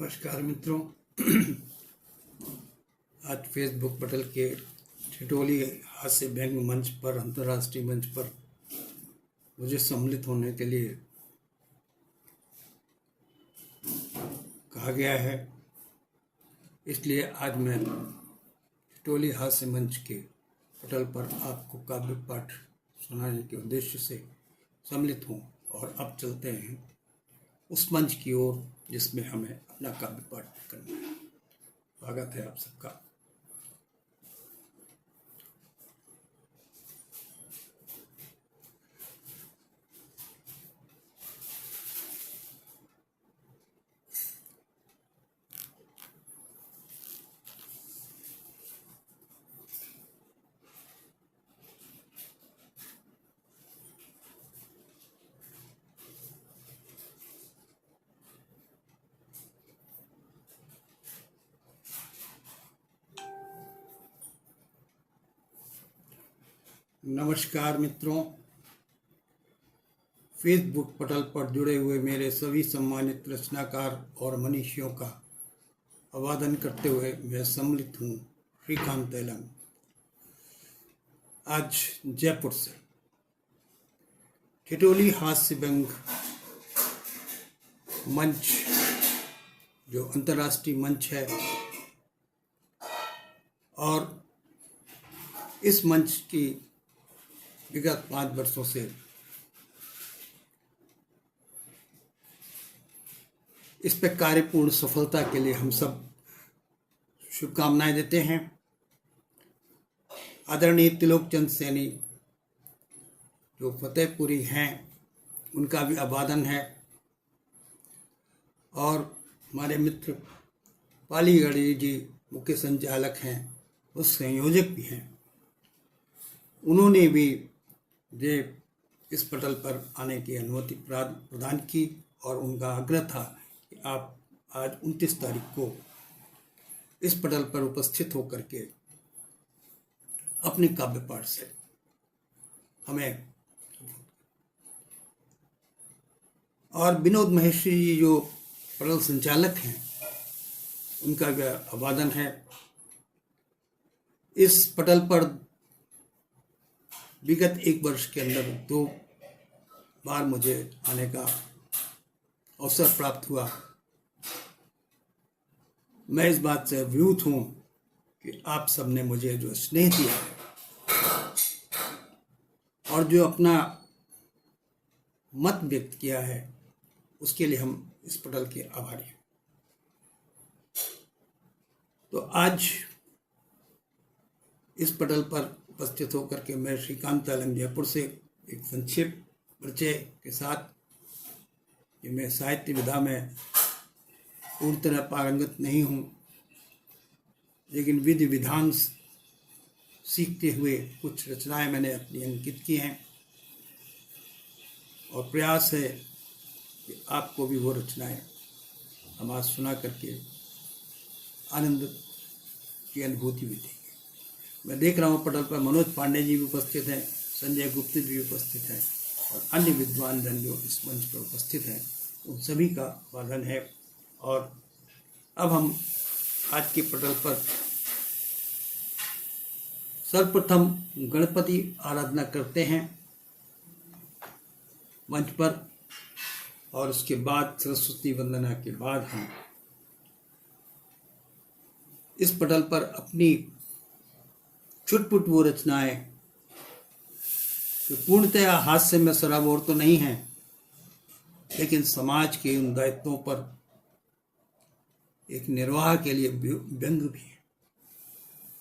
नमस्कार मित्रों। आज फेसबुक पटल के ठिठोली हास्य व्यंग्य मंच पर, अंतर्राष्ट्रीय मंच पर मुझे सम्मिलित होने के लिए कहा गया है। इसलिए आज मैं ठिठोली हास्य मंच के पटल पर आपको काव्य पाठ सुनाने के उद्देश्य से सम्मिलित हूँ। और अब चलते हैं उस मंच की ओर जिसमें हमें अपना काव्य पाठ करना है। स्वागत है आप सबका। नमस्कार मित्रों, फेसबुक पटल पर जुड़े हुए मेरे सभी सम्मानित रचनाकार और मनीषियों का अभिवादन करते हुए मैं सम्मिलित हूँ श्रीकांत तेलंग, आज जयपुर से। ठिठोली हास्य व्यंग्य मंच जो अंतर्राष्ट्रीय मंच है, और इस मंच की विगत 5 वर्षों से इस पे कार्यपूर्ण सफलता के लिए हम सब शुभकामनाएं देते हैं। आदरणीय त्रिलोक चंद सैनी जो फतेहपुरी हैं, उनका भी अभिवादन है। और हमारे मित्र पाली गढ़ी जी मुख्य संचालक हैं, उस संयोजक भी हैं, उन्होंने भी इस पटल पर आने की अनुमति प्रदान की। और उनका आग्रह था कि आप आज 29 तारीख को इस पटल पर उपस्थित होकर के अपने काव्य पाठ से हमें। और विनोद महेश्वरी जी जो पटल संचालक हैं, उनका भी अभिवादन है। इस पटल पर विगत 1 वर्ष के अंदर 2 बार मुझे आने का अवसर प्राप्त हुआ। मैं इस बात से अभिभूत हूँ कि आप सबने मुझे जो स्नेह दिया है और जो अपना मत व्यक्त किया है, उसके लिए हम इस पटल के आभारी हैं। तो आज इस पटल पर उपस्थित होकर के मैं श्रीकांत तेलंग जयपुर से एक संक्षिप्त परिचय के साथ कि मैं साहित्य विधा में पूर्ण तरह पारंगत नहीं हूँ, लेकिन विधि विधान सीखते हुए कुछ रचनाएं मैंने अपनी अंकित की हैं। और प्रयास है कि आपको भी वो रचनाएं हम आज सुना करके आनंद की अनुभूति भी देंगे। मैं देख रहा हूँ पटल पर मनोज पांडे जी भी उपस्थित हैं, संजय गुप्ता भी उपस्थित हैं, और अन्य विद्वान जन जो इस मंच पर उपस्थित हैं, उन सभी का अभिवादन है। और अब हम आज के पटल पर सर्वप्रथम गणपति आराधना करते हैं मंच पर, और उसके बाद सरस्वती वंदना के बाद हम इस पटल पर अपनी छुटपुट वो रचनाएं जो पूर्णतया हास्य में सराबोर तो नहीं है, लेकिन समाज के उन दायित्वों पर एक निर्वाह के लिए व्यंग्य भी है,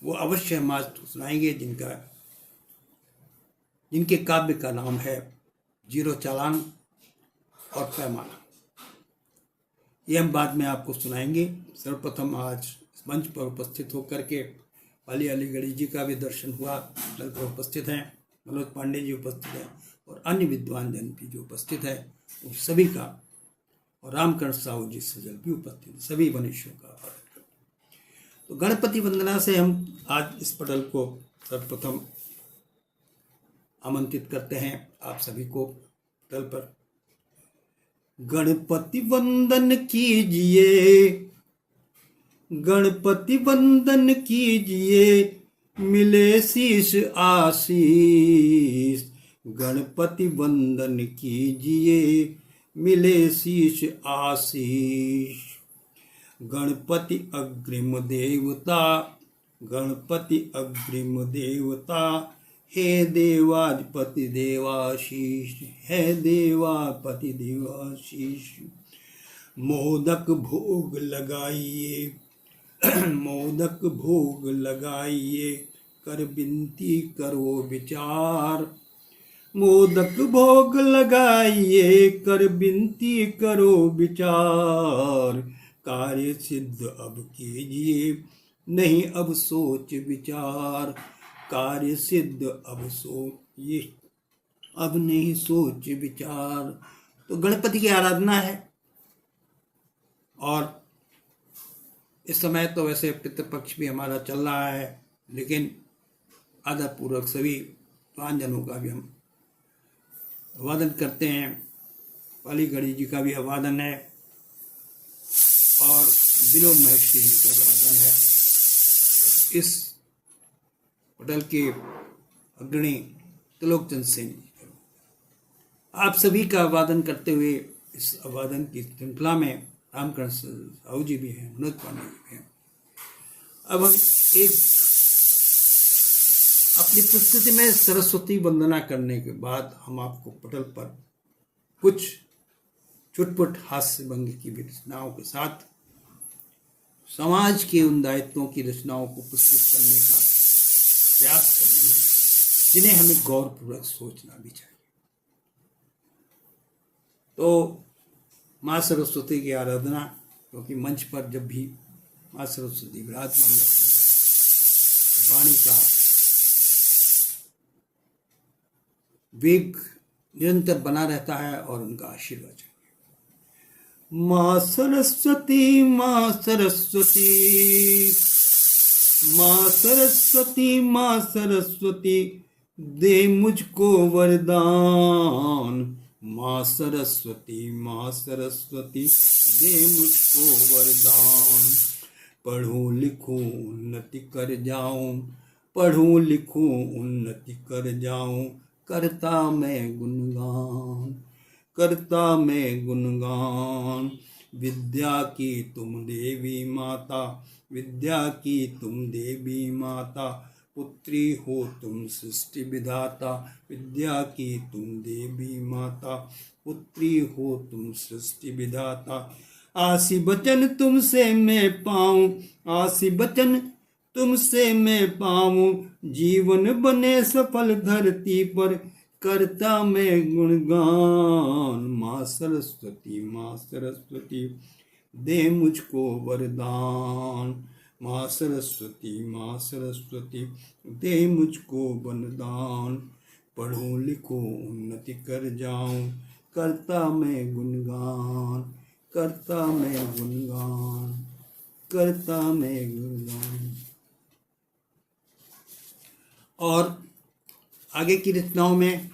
वो अवश्य हम आज सुनाएंगे, जिनके काव्य का नाम है जीरो चालान और पैमाना। ये हम बाद में आपको सुनाएंगे। सर्वप्रथम आज इस मंच पर उपस्थित होकर के पाली अलीगढ़ी जी का भी दर्शन हुआ, पटल पर उपस्थित हैं, मनोज पांडे जी उपस्थित हैं, और अन्य विद्वान जन भी जो उपस्थित है उन सभी का, और रामकर्ण साहू जी सजल भी उपस्थित हैं, सभी मनुष्यों का आदर करते हैं। तो गणपति वंदना से हम आज इस पटल को सर्वप्रथम आमंत्रित करते हैं आप सभी को पटल पर। गणपति वंदन कीजिए गणपति वंदन कीजिए मिले शीश आशीष। गणपति वंदन कीजिए मिले शीश आशीष। गणपति अग्रिम देवता, गणपति अग्रिम देवता, हे देवाधिपति देवाशीष, हे देवाधिपति देवाशीष। मोदक भोग लगाइए, मोदक भोग लगाइए, कर विनती करो विचार। मोदक भोग लगाइए, कर विनती करो विचार। कार्य सिद्ध अब कीजिए, नहीं अब सोच विचार। कार्य सिद्ध अब सोचिए, अब नहीं सोच विचार। तो गणपति की आराधना है। और इस समय तो वैसे पितृपक्ष भी हमारा चल रहा है, लेकिन आदरपूर्वक सभी प्राणजनों का भी हम अभिवादन करते हैं। पाली गणेश जी का भी अभिवादन है और विनोद महर्षि जी का अभिवादन है। इस पटल के अग्रणी त्रिलोकचंद सेन जी, आप सभी का अभिवादन करते हुए इस अभिवादन की श्रृंखला में रामकरण साहू जी भी हैं, मनोज पांडे जी भी हैं। अब हम एक अपनी प्रस्तुति में सरस्वती वंदना करने के बाद हम आपको पटल पर कुछ चुटपुट हास्य भंग की भी रचनाओं के साथ समाज के उन दायित्वों की रचनाओं को प्रस्तुत करने का प्रयास करेंगे जिन्हें हमें गौरपूर्वक सोचना भी चाहिए। तो माँ सरस्वती की आराधना, क्योंकि मंच पर जब भी माँ सरस्वती विराजमान रहती है तो वाणी का वेग निरंतर बना रहता है और उनका आशीर्वाद चाहिए। माँ सरस्वती, माँ सरस्वती, माँ सरस्वती, माँ सरस्वती, दे मुझको वरदान। माँ सरस्वती, माँ सरस्वती, दे मुझको वरदान। पढ़ूं लिखूं उन्नति कर जाऊं, पढ़ूं लिखूं उन्नति कर जाऊं, करता मैं गुणगान, करता मैं गुणगान। विद्या की तुम देवी माता, विद्या की तुम देवी माता, पुत्री हो तुम सृष्टि विधाता। विद्या की तुम देवी माता, पुत्री हो तुम सृष्टि विधाता। आसी बचन तुमसे मैं पाऊं, आसी बचन तुमसे मैं पाऊं, जीवन बने सफल धरती पर, करता मैं गुणगान। माँ सरस्वती, माँ सरस्वती, दे मुझको वरदान। माँ सरस्वती, माँ सरस्वती, दे मुझको वरदान। पढ़ूं लिखूं उन्नति कर जाऊं, करता मैं गुणगान, करता मैं गुणगान, करता मैं गुणगान। और आगे की रचनाओं में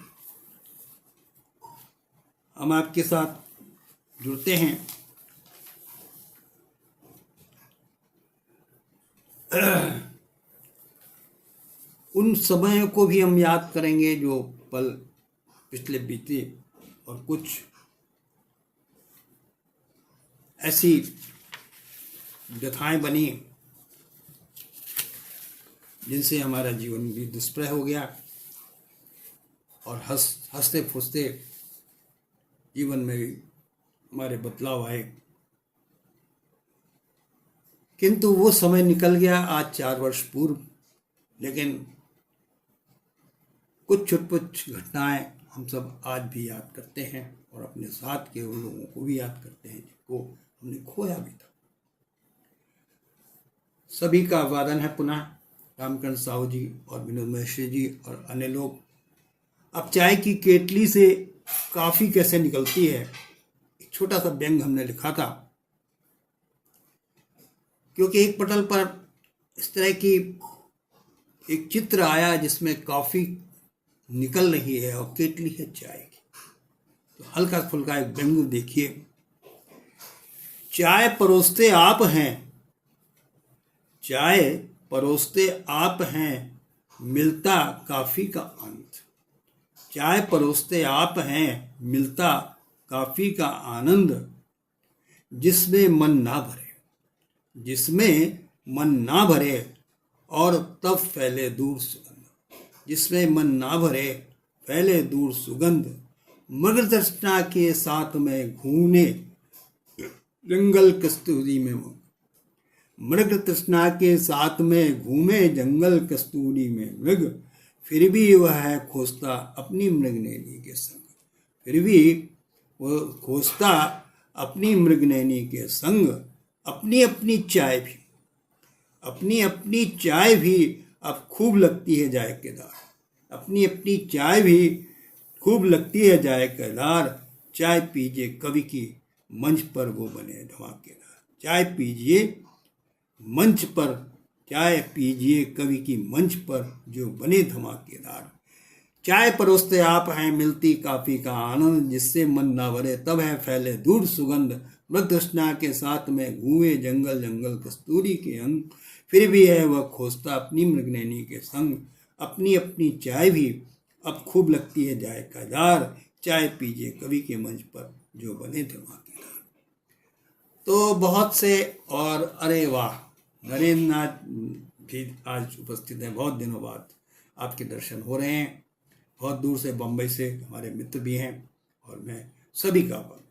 हम आपके साथ जुड़ते हैं। उन समयों को भी हम याद करेंगे जो पल पिछले बीते, और कुछ ऐसी व्यथाएं बनी जिनसे हमारा जीवन भी दुष्प्रह हो गया और हंसते फुसते जीवन में भी हमारे बदलाव आए। किंतु वो समय निकल गया आज 4 वर्ष पूर्व, लेकिन कुछ छुटपुट घटनाएं हम सब आज भी याद करते हैं और अपने साथ के उन लोगों को भी याद करते हैं जिनको हमने खोया भी था। सभी का अभिवादन है पुनः, रामकरण साहू जी और विनोद महर्षि जी और अन्य लोग। अब चाय की केतली से काफ़ी कैसे निकलती है, एक छोटा सा व्यंग हमने लिखा था, क्योंकि एक पटल पर इस तरह की एक चित्र आया जिसमें कॉफ़ी निकल रही है और केतली है चाय की। तो हल्का फुल्का एक व्यंग देखिए। चाय परोसते आप हैं, चाय परोसते आप हैं मिलता काफी का आनंद। चाय परोसते आप हैं मिलता काफी का आनंद, जिसमें मन ना भरे, जिसमें मन ना भरे और तब फैले दूर सुगंध, जिसमें मन ना भरे फैले दूर सुगंध। मृग तृष्णा के साथ में घूमने जंगल कस्तूरी में, मृग तृष्णा के साथ में घूमे जंगल कस्तूरी में मृग, फिर भी वह है खोजता अपनी मृगनैनी के संग, फिर भी वह खोजता अपनी मृगनैनी के संग। अपनी अपनी चाय भी, अपनी अपनी चाय भी अब खूब लगती है जायकेदार, अपनी अपनी चाय भी खूब लगती है जायकेदार। चाय पीजिए कवि की मंच पर वो बने धमाकेदार, चाय पीजिए मंच पर, चाय पीजिए कवि की मंच पर जो बने धमाकेदार। चाय परोसते आप हैं मिलती काफी का आनंद, जिससे मन ना भरे तब है फैले दूर सुगंध। मृग तृष्णा के साथ में घूमे जंगल जंगल कस्तूरी के अंग, फिर भी है वह खोजता अपनी मृगनैनी के संग। अपनी अपनी चाय भी अब खूब लगती है जायकेदार, चाय पीजिए कवि के मंच पर जो बने धमाकेदार। तो बहुत से, और अरे वाह, नरेंद्र नाथ भी आज उपस्थित हैं, बहुत दिनों बाद आपके दर्शन हो रहे हैं। बहुत दूर से, बम्बई से हमारे मित्र भी हैं, और मैं सभी का आभार।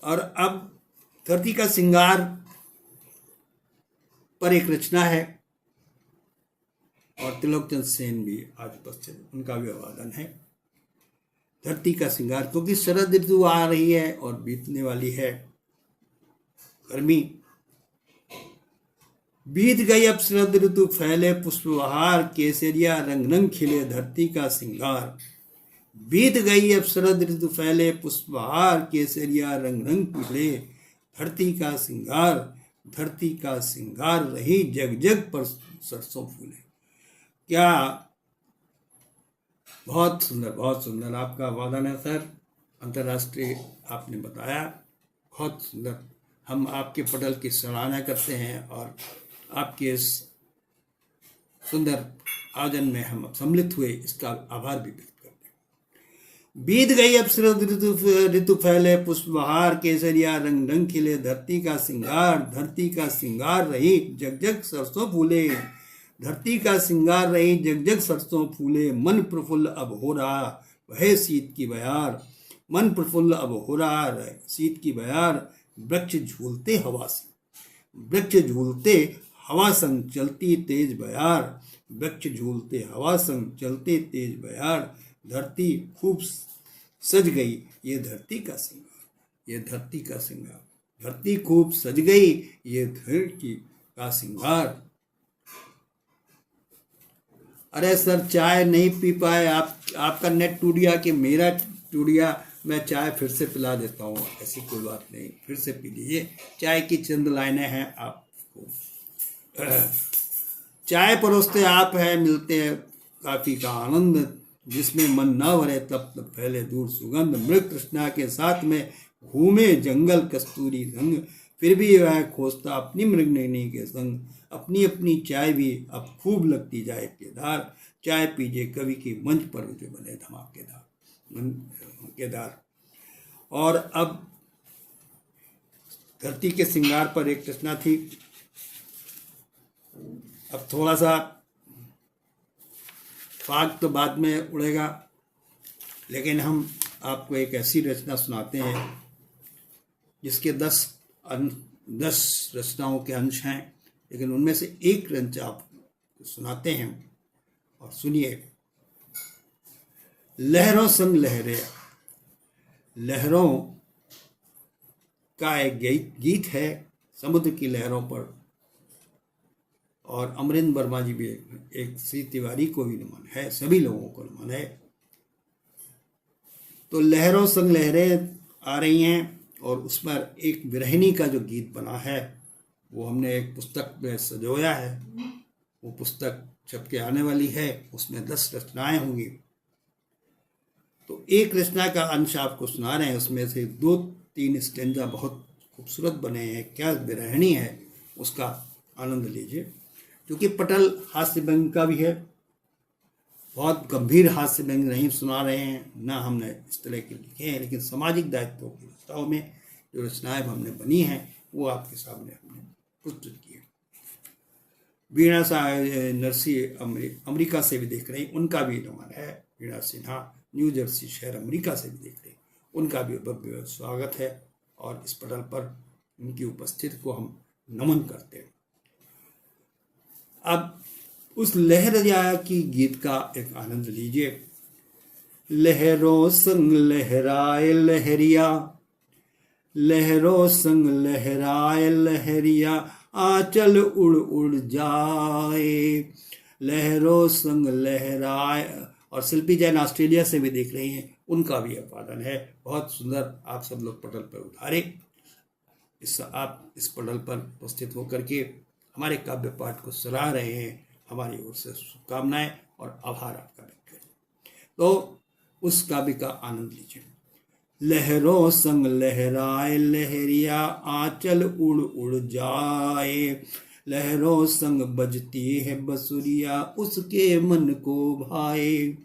और अब धरती का सिंगार पर एक रचना है, और त्रिलोकचंद सेन भी आज उपस्थित, उनका भी अभिवादन है। धरती का सिंगार, क्योंकि शरद ऋतु आ रही है और बीतने वाली है गर्मी। बीत गई अब शरद ऋतु, फैले पुष्पबहार, केसरिया रंग रंग खिले धरती का सिंगार। बीत गई अब शरद ऋतु, फैले पुष्पबहार, केसरिया रंग रंग खिले धरती का सिंगार। धरती का सिंगार रही जग जग पर सरसों फूले। क्या बहुत सुंदर, बहुत सुंदर आपका वादन है सर, अंतर्राष्ट्रीय आपने बताया, बहुत सुंदर। हम आपके पटल की सराहना करते हैं और आपके इस सुंदर आयोजन में हम सम्मिलित हुए, इसका आभार भी व्यक्त करते हैं। बीत गई अब शरद ऋतु, फैले पुष्पबहार, केसरिया रंग रंग खिले धरती का सिंगार। धरती का सिंगार रही जग जग सरसों फूले, धरती का सिंगार रही जग जग सरसों फूले। मन प्रफुल्ल अब हो रहा वह शीत की बयार, मन प्रफुल्ल अब हो रहा शीत की बयार। वृक्ष झूलते हवा संग, वृक्ष झूलते हवा संग चलती तेज बयार, वृक्ष झूलते हवा संग चलते तेज बयार। धरती खूब सज गई ये धरती का सिंगार, ये धरती का सिंगार। धरती खूब सज गई ये धरती का सिंगार। अरे सर, चाय नहीं पी पाए आप, आपका नेट टूट गया कि मेरा टूट गया? मैं चाय फिर से पिला देता हूँ, ऐसी कोई बात नहीं, फिर से पी लीजिए। चाय की चंद लाइनें हैं आपको। चाय परोसते आप हैं मिलते हैं काफी का आनंद, जिसमें मन न भरे तब तब फैले दूर सुगंध। मृग तृष्णा के साथ में घूमे जंगल कस्तूरी रंग, फिर भी वह खोजता अपनी मृगनैनी के संग। अपनी अपनी चाय भी अब खूब लगती जाए केदार, चाय पीजिए कवि की मंच पर जो बने धमाकेदार केदार। और अब धरती के सिंगार पर एक रचना थी। अब थोड़ा सा फाग तो बाद में उड़ेगा, लेकिन हम आपको एक ऐसी रचना सुनाते हैं जिसके 10 रचनाओं के अंश हैं, लेकिन उनमें से एक रंच आप सुनाते हैं, और सुनिए। लहरों संग लहरे, लहरों का एक गीत है समुद्र की लहरों पर, और अमरिंदर वर्मा जी भी, एक श्री तिवारी को भी नमन है, सभी लोगों को नमन है। तो लहरों संग लहरें आ रही हैं, और उस पर एक विरहिणी का जो गीत बना है वो हमने एक पुस्तक में सजोया है। वो पुस्तक छप के आने वाली है, उसमें 10 रचनाएं होंगी। तो एक रचना का अंश आपको सुना रहे हैं, उसमें से 2-3 स्टेंजा बहुत खूबसूरत बने हैं, क्या विरहणी है, उसका आनंद लीजिए। क्योंकि पटल हास्य व्यंग का भी है, बहुत गंभीर हास्य व्यंग नहीं सुना रहे हैं, ना हमने इस तरह के लिखे हैं, लेकिन सामाजिक दायित्वों की रचनाओं में जो रचनाएं हमने बनी हैं वो आपके सामने हमने प्रस्तुत की है। वीणा नरसी अमेरिका से भी देख रहे हैं, उनका भी नमन है। वीणा सिन्हा न्यू जर्सी शहर अमेरिका से भी देख रहे हैं, उनका भी भव्य स्वागत है और इस पटल पर उनकी उपस्थिति को हम नमन करते हैं। अब उस लहरिया की गीत का एक आनंद लीजिए। लहरों संग लहराए लहरिया, लहरों संग लहराए लहरिया, आंचल उड़ उड़ जाए। लहरों संग लहराए, और शिल्पी जैन ऑस्ट्रेलिया से भी देख रही हैं, उनका भी अपादन है। बहुत सुंदर आप सब लोग पटल पर उतारे। आप इस पटल पर उपस्थित होकर के हमारे काव्य पाठ को सराह रहे हैं, हमारी ओर से शुभकामनाएं और आभार आपका व्यक्त करें। तो उस काव्य का आनंद लीजिए। लहरों संग लहराए लहरिया, आंचल उड़ उड़ जाए। लहरों संग बजती है बसुरिया, उसके मन को भाए।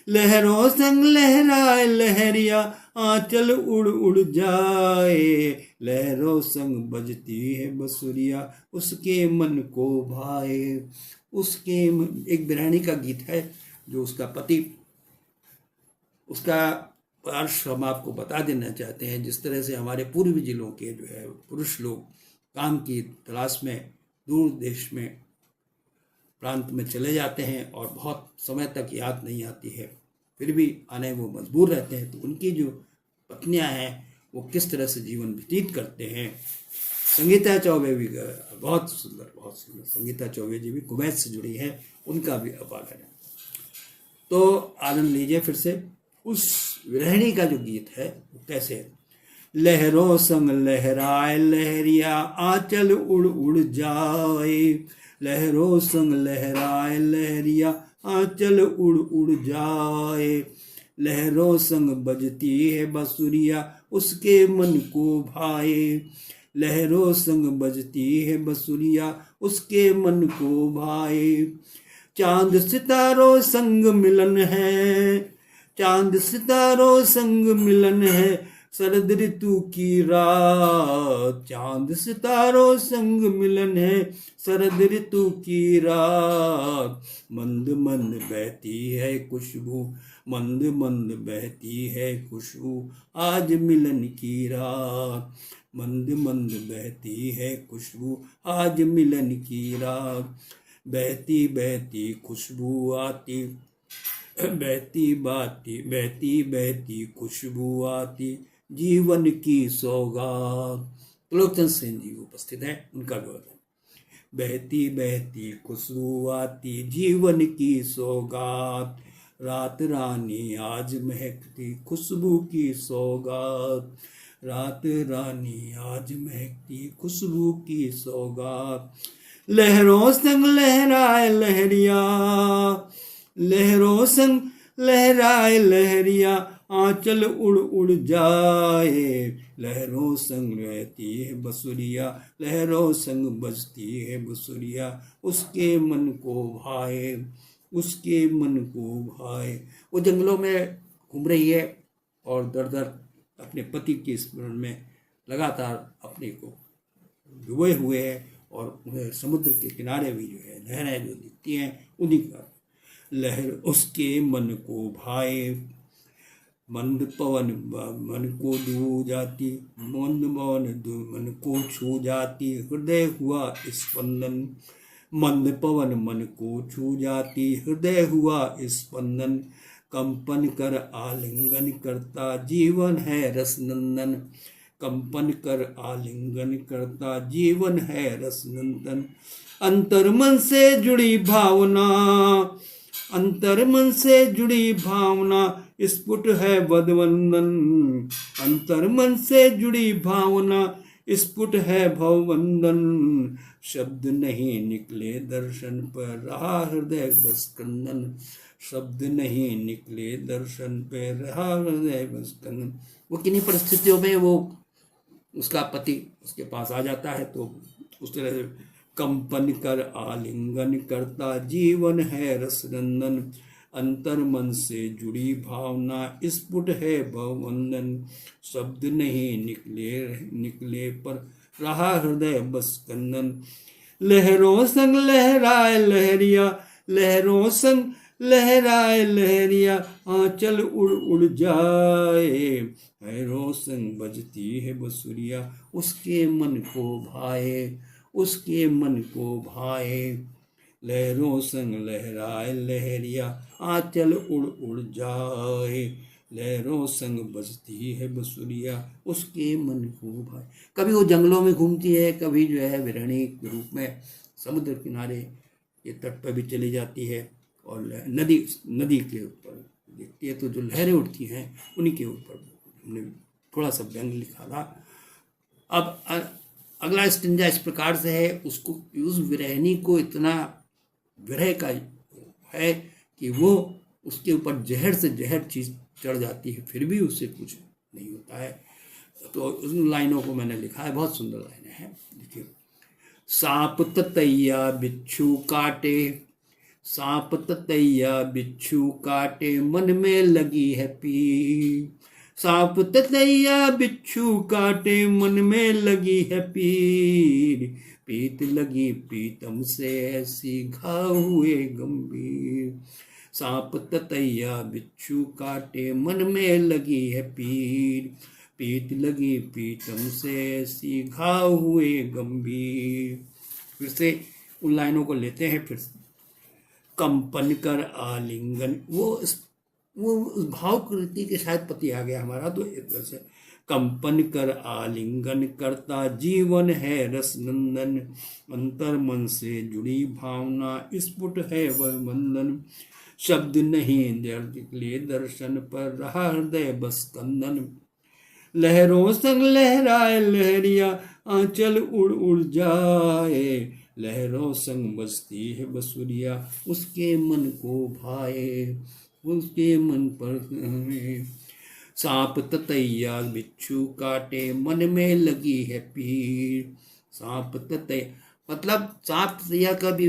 लहरों संग लहराए लहरिया, आंचल उड़ उड़ जाए। लहरों संग बजती है बसुरिया, उसके मन को भाए। उसके एक बिरहणी का गीत है जो उसका पति, उसका पार्श हम आपको बता देना चाहते हैं। जिस तरह से हमारे पूर्वी जिलों के जो है पुरुष लोग काम की तलाश में दूर देश में प्रांत में चले जाते हैं और बहुत समय तक याद नहीं आती है, फिर भी आने वो मजबूर रहते हैं, तो उनकी जो पत्नियां हैं वो किस तरह से जीवन व्यतीत करते हैं। संगीता चौबे भी बहुत सुंदर संगीता चौबे जी भी कुवैत से जुड़ी है, उनका भी अपादन है। तो आनंद लीजिए फिर से उस विरहणी का जो गीत है वो कैसे है। लहरों संग लहराए लहरिया, आंचल उड़ उड़ जाए। लहरों संग लहराए लहरिया, आंचल उड़ उड़ जाए। लहरों संग बजती है बसुरिया, उसके मन को भाए। लहरों संग बजती है बसुरिया, उसके मन को भाए। चांद सितारों संग मिलन है, चांद सितारों संग मिलन है, शरद ऋतु की रात। चांद सितारों संग मिलन है, शरद ऋतु की रात। मंद मंद बहती है खुशबू, मंद मंद बहती है खुशबू, आज मिलन की रात। मंद मंद बहती है खुशबू, आज मिलन की रात। बहती बहती खुशबू आती, बहती बहती बहती खुशबू आती, जीवन की सौगात। त्रिलोकचंद सेन जी उपस्थित हैं, उनका विवरण। बहती बहती खुशबू आती, जीवन की सौगात। रात रानी आज महकती, खुशबू की सौगात। रात रानी आज महकती, खुशबू की सौगात। लहरों संग लहराए लहरिया, लहरों संग लहराए लहरिया, आंचल उड़ उड़ जाए। लहरों संग रहती है बसुरिया, लहरों संग बजती है बसुरिया, उसके मन को भाए, उसके मन को भाए। वो जंगलों में घूम रही है और दर दर अपने पति के स्मरण में लगातार अपने को डूबे हुए है, और उन्हें समुद्र के किनारे भी जो है लहरें जो दिखती हैं, उन्हीं का लहर उसके मन को भाए। मंद पवन मन को छू जाती, मंद पवन मन को छू जाती, हृदय हुआ स्पंदन। मंद पवन मन को छू जाती, हृदय हुआ स्पंदन। कंपन कर आलिंगन करता, जीवन है रसनंदन। कंपन कर आलिंगन करता, जीवन है रसनंदन। अंतर्मन से जुड़ी भावना, अंतर्मन से जुड़ी भावना, स्फुट है बदवंदन। अंतर्मन से जुड़ी भावना, स्फुट है भववंदन। शब्द नहीं निकले दर्शन पर, रहा हृदय बस क्रंदन। शब्द नहीं निकले दर्शन पे, रहा हृदय बस क्रंदन। वो किन्हीं परिस्थितियों में वो उसका पति उसके पास आ जाता है, तो उस तरह से कंपन कर आलिंगन करता जीवन है रसनंदन, अंतर मन से जुड़ी भावना स्फुट है भववंदन, शब्द नहीं निकले निकले पर रहा हृदय बस कंदन, लहरों संग लहराए लहरिया, लहरों संग लहराए लहरिया, आंचल उड़ उड़ जाए, लहरों संग बजती है बसुरिया, उसके मन को भाए, उसके मन को भाए, लहरों संग लहराए लहरिया, आंचल उड़ उड़ जाए, लहरों संग बजती है बसुरिया, उसके मन को भाए। कभी वो जंगलों में घूमती है, कभी जो है विरहणी के रूप में समुद्र किनारे ये तट पर भी चली जाती है, और नदी नदी के ऊपर देखती है, तो जो लहरें उठती हैं उन्हीं के ऊपर हमने थोड़ा सा व्यंग लिखा था। अब अगला स्टंजा इस प्रकार से है, उसको उस विरहणी को इतना विरह का है कि वो उसके ऊपर जहर से जहर चीज चढ़ जाती है, फिर भी उससे कुछ नहीं होता है। तो उन लाइनों को मैंने लिखा है, बहुत सुंदर लाइनें हैं। देखिए, सांप ततैया बिच्छू काटे, सांप ततैया बिच्छू काटे, मन में लगी है पीर, सांप ततैया बिच्छू काटे, मन में लगी है पीर, पीत लगी पीतम से ऐसी घाव हुए गंभीर, सांप ततैया बिच्छू काटे, मन में लगी है पीर, पीत लगी पीतम से ऐसी घाव हुए गंभीर। फिर से उन लाइनों को लेते हैं फिर से। कंपन कर आलिंगन, वो उस भाव कृति के शायद पति आ गया हमारा, तो एक तरह से कंपन कर आलिंगन करता जीवन है रसनंदन, अंतर मन से जुड़ी भावना स्फुट है वह बंधन, शब्द नहीं निकले दर्शन पर रहा हृदय बस कंदन, लहरों संग लहराए लहरिया, आंचल उड़ उड़ जाए, लहरों संग बजती है बसुरिया, उसके मन को भाए, उसके मन पर, सांप ततैया बिच्छू काटे, मन में लगी है पीर, सांप ततैया मतलब सांप ततैया का भी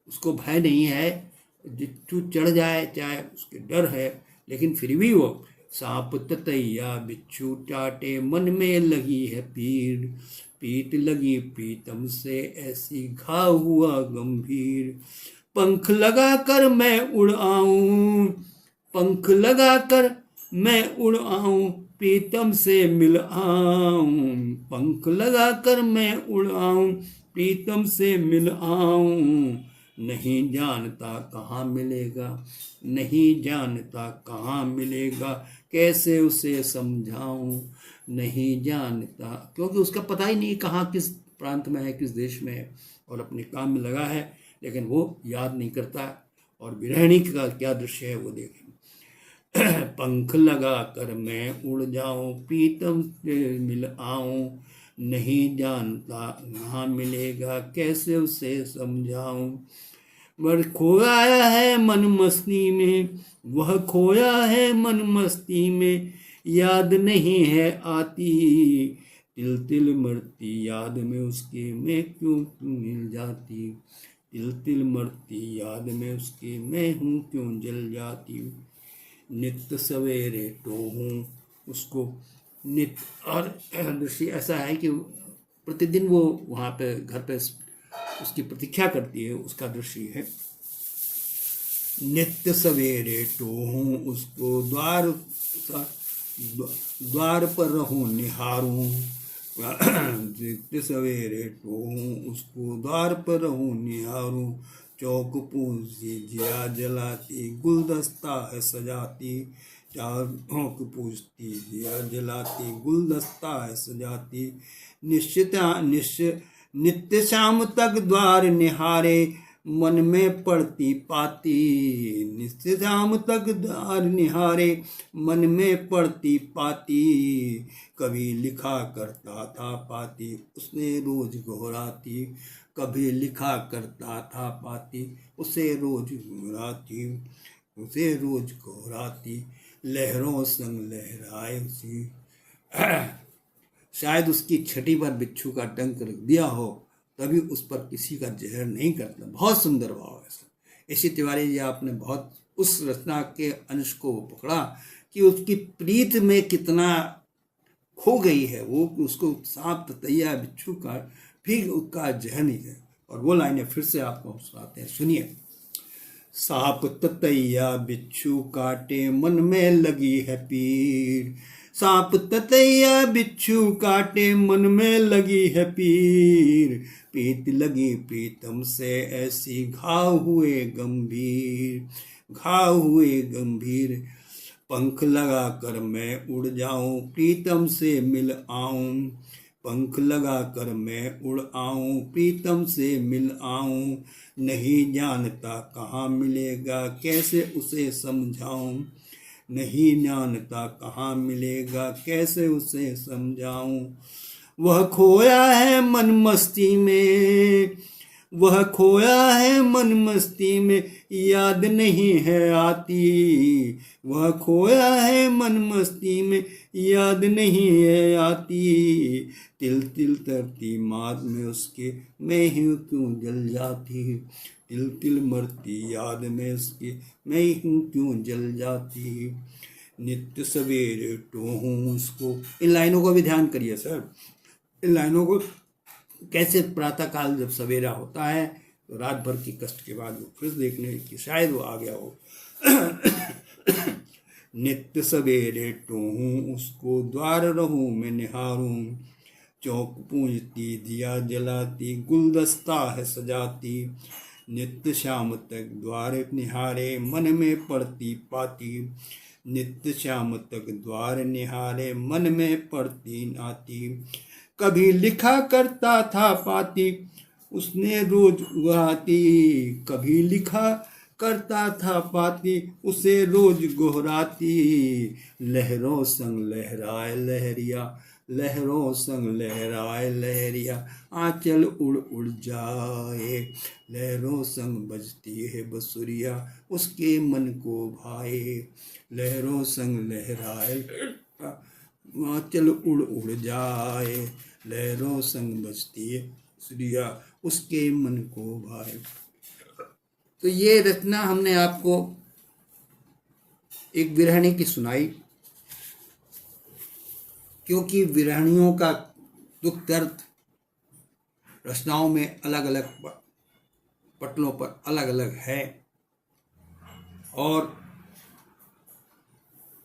उसको भय नहीं है, बिच्छू चढ़ जाए चाहे उसके डर है, लेकिन फिर भी वो सांप ततैया बिच्छू चाटे, मन में लगी है पीर, पीत लगी पीतम से ऐसी घाव हुआ गंभीर, पंख लगा कर मैं उड़ आऊं, पंख लगा कर मैं उड़ आऊं, प्रीतम से मिल आऊं, पंख लगा कर मैं उड़ आऊं, प्रीतम से मिल आऊं, नहीं जानता कहाँ मिलेगा, नहीं जानता कहाँ मिलेगा, कैसे उसे समझाऊं, नहीं जानता, क्योंकि उसका पता ही नहीं कहाँ किस प्रांत में है, किस देश में है, और अपने काम में लगा है, लेकिन वो याद नहीं करता। और विरहणी का क्या दृश्य है वो देखें। पंख लगा कर मैं उड़ जाऊं, प्रीतम से मिल आऊं, नहीं जानता कहाँ मिलेगा, कैसे उसे समझाऊं, वह खोया है मन मस्ती में, वह खोया है मन मस्ती में, याद नहीं है आती, तिल तिल मरती याद में उसके मैं क्यों मिल जाती, तिल तिल मरती याद में उसके मैं हूँ क्यों जल जाती, नित्य सवेरे तो हूँ उसको नित्य। और दृश्य ऐसा है कि प्रतिदिन वो वहाँ पे घर पे उसकी प्रतीक्षा करती है, उसका दृश्य है। नित्य सवेरे तो हूँ उसको द्वार पर रहूं निहारूं, नित्य सवेरे तो हूँ उसको द्वार पर रहूं निहारूं, चौक पूछती जिया जलाती, गुलदस्ता है सजाती, चौक पूछती जिया जलाती, गुलदस्ता है सजाती, नित्य शाम तक द्वार निहारे, मन में पड़ती पाती, नित्य शाम तक द्वार निहारे, मन में पड़ती पाती, कभी लिखा करता था पाती, उसने रोज घोराती, कभी लिखा करता था पाती, उसे रोज घोराती, उसे रोज घोराती, लहरों संग लहराए उसी, शायद उसकी छठी पर बिच्छू का डंक रख दिया हो, तभी उस पर किसी का जहर नहीं करता। बहुत सुंदर भाव है सर। ऐसी तिवारी जी आपने बहुत उस रचना के अंश को पकड़ा कि उसकी प्रीत में कितना खो गई है वो, उसको सांप ततैया बिच्छू का फिर उसका जहर नहीं है। और वो लाइनें फिर से आपको सुनाते हैं, सुनिए। सांप ततैया बिच्छू काटे मन में लगी है पीर, सांप ततैया बिच्छू काटे मन में लगी है पीर, प्रीत लगी प्रीतम से ऐसी घाव हुए गंभीर, घाव हुए गंभीर, पंख लगा कर मैं उड़ जाऊं प्रीतम से मिल आऊं, पंख लगा कर मैं उड़ आऊं प्रीतम से मिल आऊं, नहीं जानता कहाँ मिलेगा कैसे उसे समझाऊं, नहीं जानता कहाँ मिलेगा कैसे उसे समझाऊं, वह खोया है मन मस्ती में, वह खोया है मन मस्ती में याद नहीं है आती, वह खोया है मन मस्ती में याद नहीं है आती, तिल तिल तरती मात में उसके मैं ही क्यों जल जाती, तिल तिल मरती याद में उसके मैं ही क्यों जल जाती, नित्य सवेरे टोहूं उसको। इन लाइनों को भी ध्यान करिए सर। इन लाइनों को कैसे प्रातः काल जब सवेरा होता है तो रात भर की कष्ट के बाद वो फिर देखने की शायद वो आ गया हो। नित्य सवेरे टोहूं उसको द्वार रहूं मैं निहारूं, चौक पूंजती दिया जलाती गुलदस्ता है सजाती, नित्य शाम तक द्वार निहारे मन में पड़ती पाती, नित्य शाम तक द्वार निहारे मन में पड़ती नाती, कभी लिखा करता था पाती उसने रोज गुहाती, कभी लिखा करता था पाती उसे रोज गोहराती, लहरों संग लहराए लहरिया, लहरों संग लहराए लहरिया, आंचल उड़ उड़ जाए, लहरों संग बजती है बसुरिया उसके मन को भाए, लहरों संग लहराए आंचल उड़ उड़ जाए, लहरों संग बजती है बसुरिया उसके मन को भाए। तो ये रचना हमने आपको एक विरहणी की सुनाई, क्योंकि विरहणियों का दुख दर्द रचनाओं में अलग अलग पटलों पर अलग अलग है, और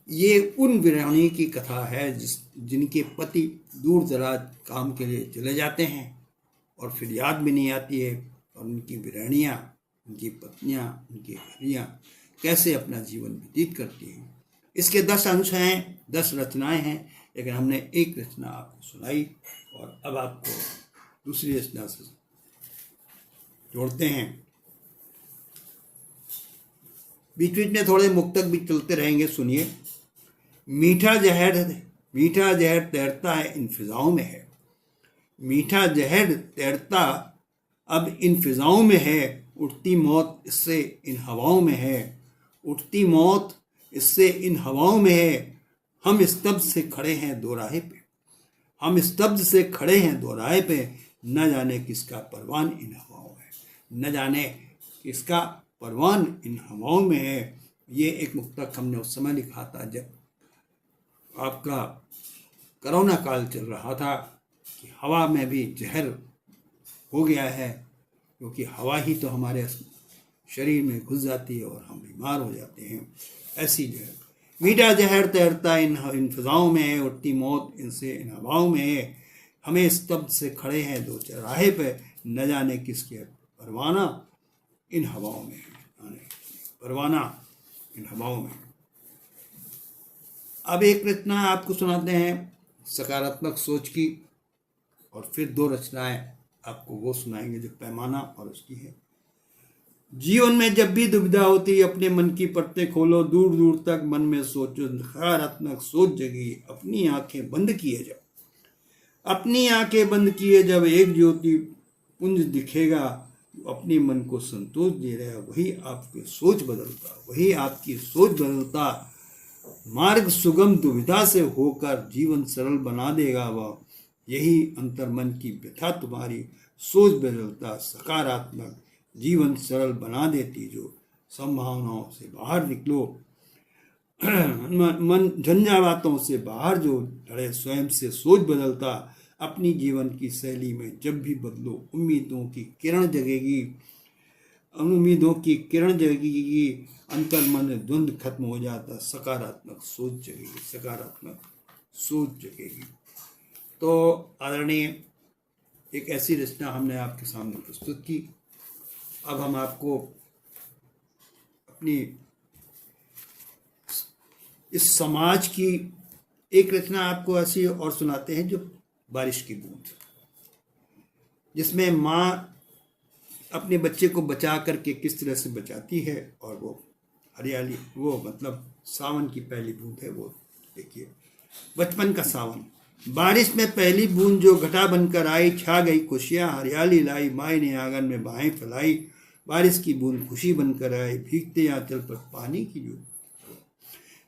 ये उन विरहणी की कथा है जिनके पति दूर दराज काम के लिए चले जाते हैं और फिर याद भी नहीं आती है, और उनकी विरहणियाँ, उनकी पत्नियाँ, उनकी हरियाँ कैसे अपना जीवन व्यतीत करती हैं। इसके 10 अंश हैं, 10 रचनाएं हैं, लेकिन हमने एक रचना आपको सुनाई और अब आपको दूसरी रचना से जोड़ते हैं। बीच बीच में थोड़े मुक्तक भी चलते रहेंगे, सुनिए। मीठा जहर तैरता है इन फिजाओं में है, मीठा जहर तैरता अब इन फिजाओं में है, उठती मौत इससे इन हवाओं में है, उठती मौत इससे इन हवाओं में है, हम स्तब्ध से खड़े हैं दो राहे पे, हम स्तब्ध से खड़े हैं दो राहे पे, न जाने किसका परवान इन हवाओं में, न जाने किसका परवान इन हवाओं में है। ये एक मुक्तक हमने उस समय लिखा था जब आपका कोरोना काल चल रहा था, कि हवा में भी जहर हो गया है, क्योंकि हवा ही तो हमारे शरीर में घुस जाती है और हम बीमार हो जाते हैं। ऐसी जहर, मीठा जहर तैरता इन फिजाओं में है, उठती मौत इनसे इन हवाओं में है, हमें स्तब्ध से खड़े हैं दो चौराहे पे, न जाने किसके परवाना इन हवाओं में है, परवाना इन हवाओं में। अब एक रचना आपको सुनाते हैं सकारात्मक सोच की, और फिर 2 रचनाएं आपको वो सुनाएंगे जो पैमाना और उसकी है। जीवन में जब भी दुविधा होती अपने मन की परतें खोलो, दूर दूर तक मन में सोचो, सकारात्मक सोच जगी अपनी आंखें बंद किए जब, अपनी आंखें बंद किए जब एक ज्योति पुंज दिखेगा, अपने मन को संतोष दे रहा, वही आपकी सोच बदलता, वही आपकी सोच बदलता, मार्ग सुगम दुविधा से होकर जीवन सरल बना देगा वह, यही अंतर्मन की व्यथा तुम्हारी सोच बदलता सकारात्मक जीवन सरल बना देती। जो संभावनाओं से बाहर निकलो, मन झंझावातों से बाहर जो लड़े, स्वयं से सोच बदलता अपनी जीवन की शैली में जब भी बदलो, उम्मीदों की किरण जगेगी, उम्मीदों की किरण जगेगी, अंतर्मन में द्वंद्व खत्म हो जाता, सकारात्मक सोच जगेगी, सकारात्मक सोच जगेगी। तो आदरणीय, एक ऐसी रचना हमने आपके सामने प्रस्तुत की। अब हम आपको अपनी इस समाज की एक रचना आपको ऐसी और सुनाते हैं, जो बारिश की बूंद, जिसमें माँ अपने बच्चे को बचा करके किस तरह से बचाती है, और वो हरियाली, वो मतलब सावन की पहली बूंद है। वो देखिए, बचपन का सावन। बारिश में पहली बूंद जो घटा बनकर आई, छा गई खुशियाँ, हरियाली लाई, माई ने आंगन में बाहें फैलाई। बारिश की बूंद खुशी बनकर आई, भीगते आंचल पर पानी की जो,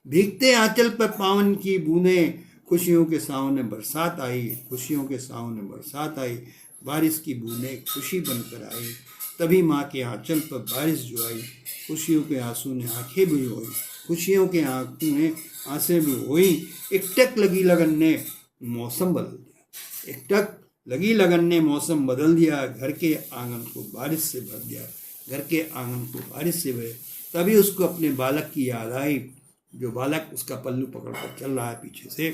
भीगते आंचल पर पावन की बूंदें, खुशियों के सावन में बरसात आई, खुशियों के सावन में बरसात आई। बारिश की बूंदें खुशी बनकर आई, तभी माँ के आंचल पर बारिश जो आई, खुशियों के आंसू ने आंखें भी हुई, खुशियों के आंखों में आंसें भी हुई। एकटक लगी लगन ने मौसम बदल दिया, एकटक लगी लगन ने मौसम बदल दिया, घर के आंगन को बारिश से भर दिया, घर के आंगन को बारिश से भरे। तभी उसको अपने बालक की याद आई, जो बालक उसका पल्लू पकड़ कर चल रहा है पीछे से।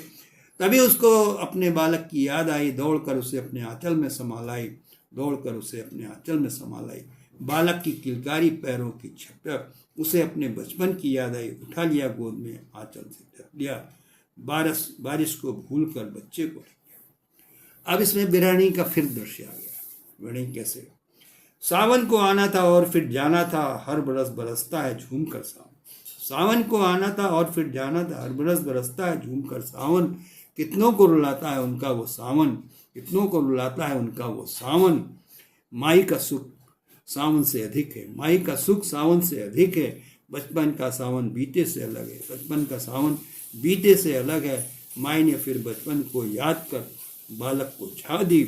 तभी उसको अपने बालक की याद आई, दौड़कर उसे अपने आंचल में संभालाई, दौड़कर उसे अपने आंचल में संभालाई। बालक की किलकारी पैरों की छटक, उसे अपने बचपन की याद आई, उठा लिया गोद में, आंचल से ढक लिया, बारिश को भूल कर बच्चे को रख दिया। अब इसमें बिरहणी का फिर दृश्य आ गया। बिरहणी कैसे, सावन को आना था और फिर जाना था, हर बरस बरसता है झूम कर सावन। सावन को आना था और फिर जाना था, हर बरस बरसता है झूम कर सावन। कितनों को रुलाता है उनका वो सावन, कितनों को रुलाता है उनका वो सावन। माई का सुख सावन से अधिक है, माई का सुख सावन से अधिक है। बचपन का सावन बीते से अलग है, बचपन का सावन बीते से अलग है। माई ने फिर बचपन को याद कर बालक को छा दी,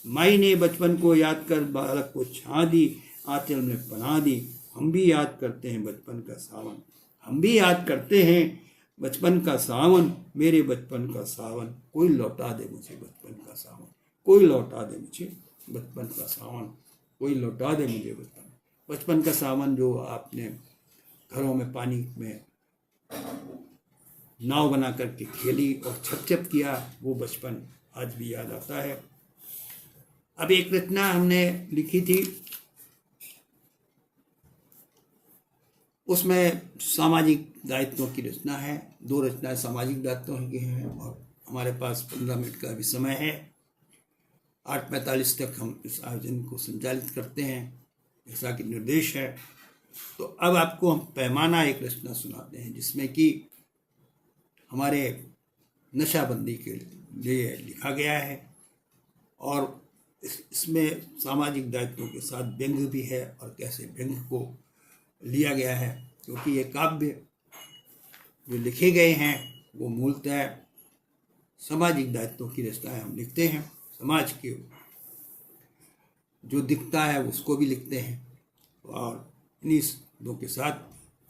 माई ने बचपन को याद कर बालक को छा दी, आंचल में पनाह दी। हम भी याद करते हैं बचपन का सावन, हम भी याद करते हैं बचपन का सावन, मेरे बचपन का सावन। कोई लौटा दे मुझे बचपन का सावन, कोई लौटा दे मुझे बचपन का सावन, कोई लौटा दे मुझे बचपन का सावन। जो आपने घरों में पानी में नाव बना करके खेली और छप छप किया, वो बचपन आज भी याद आता है। अब एक रचना हमने लिखी थी, उसमें सामाजिक दायित्वों की रचना है। 2 रचनाएं सामाजिक दायित्वों की हैं और हमारे पास 15 मिनट का भी समय है। 8:45 तक हम इस आयोजन को संचालित करते हैं, जैसा कि निर्देश है। तो अब आपको हम पैमाना एक रचना सुनाते हैं, जिसमें कि हमारे नशाबंदी के लिए लिखा गया है और इसमें सामाजिक दायित्वों के साथ व्यंग्य भी है, और कैसे व्यंग्य को लिया गया है, क्योंकि ये काव्य जो लिखे गए हैं वो मूलतः सामाजिक दायित्वों की रचनाएं हम लिखते हैं। समाज के जो दिखता है उसको भी लिखते हैं, और इन्हीं दो के साथ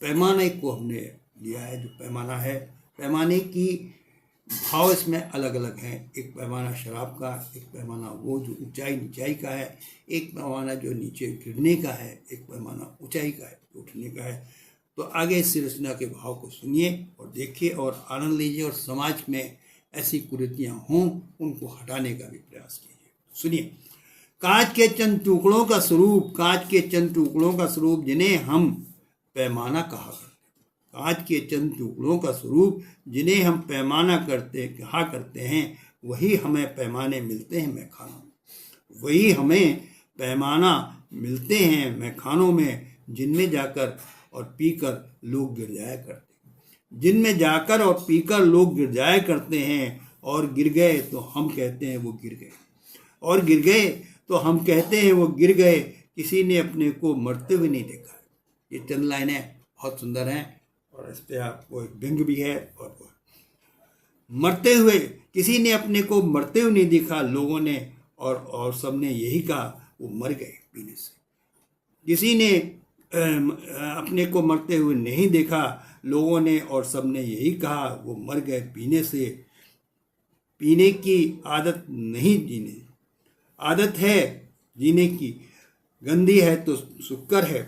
पैमाने को हमने लिया है। जो पैमाना है, पैमाने की भाव इसमें अलग अलग हैं। एक पैमाना शराब का, एक पैमाना वो जो ऊंचाई नीचाई का है, एक पैमाना जो नीचे गिरने का है, एक पैमाना ऊंचाई का है, उठने का है। तो आगे इस रचना के भाव को सुनिए और देखिए और आनंद लीजिए, और समाज में ऐसी कुरीतियां हों उनको हटाने का भी प्रयास कीजिए। सुनिए। कांच के चंद टुकड़ों का स्वरूप, कांच के चंद टुकड़ों का स्वरूप जिन्हें हम पैमाना कहा करते, कांच के चंद टुकड़ों का स्वरूप जिन्हें हम पैमाना कहा करते हैं, वही हमें पैमाने मिलते हैं मैखानों में, वही हमें पैमाना मिलते हैं मैखानों में, जिनमें जाकर और पीकर लोग गिर जाया करते हैं, जिनमें जाकर और पीकर लोग गिर जाया करते हैं। और गिर गए तो हम कहते हैं वो गिर गए, और गिर गए तो हम कहते हैं वो गिर गए, किसी ने अपने को मरते हुए नहीं देखा। ये चंद लाइनें बहुत सुंदर हैं और इस पर आपको एक व्यंग्य भी है। और मरते हुए, किसी ने अपने को मरते हुए नहीं देखा लोगों ने, और सबने यही कहा वो मर गए पीने से। किसी ने अपने को मरते हुए नहीं देखा लोगों ने, और सबने यही कहा वो मर गए पीने से। पीने की आदत नहीं, जीने आदत है जीने की, गंदी है तो शुक्र है।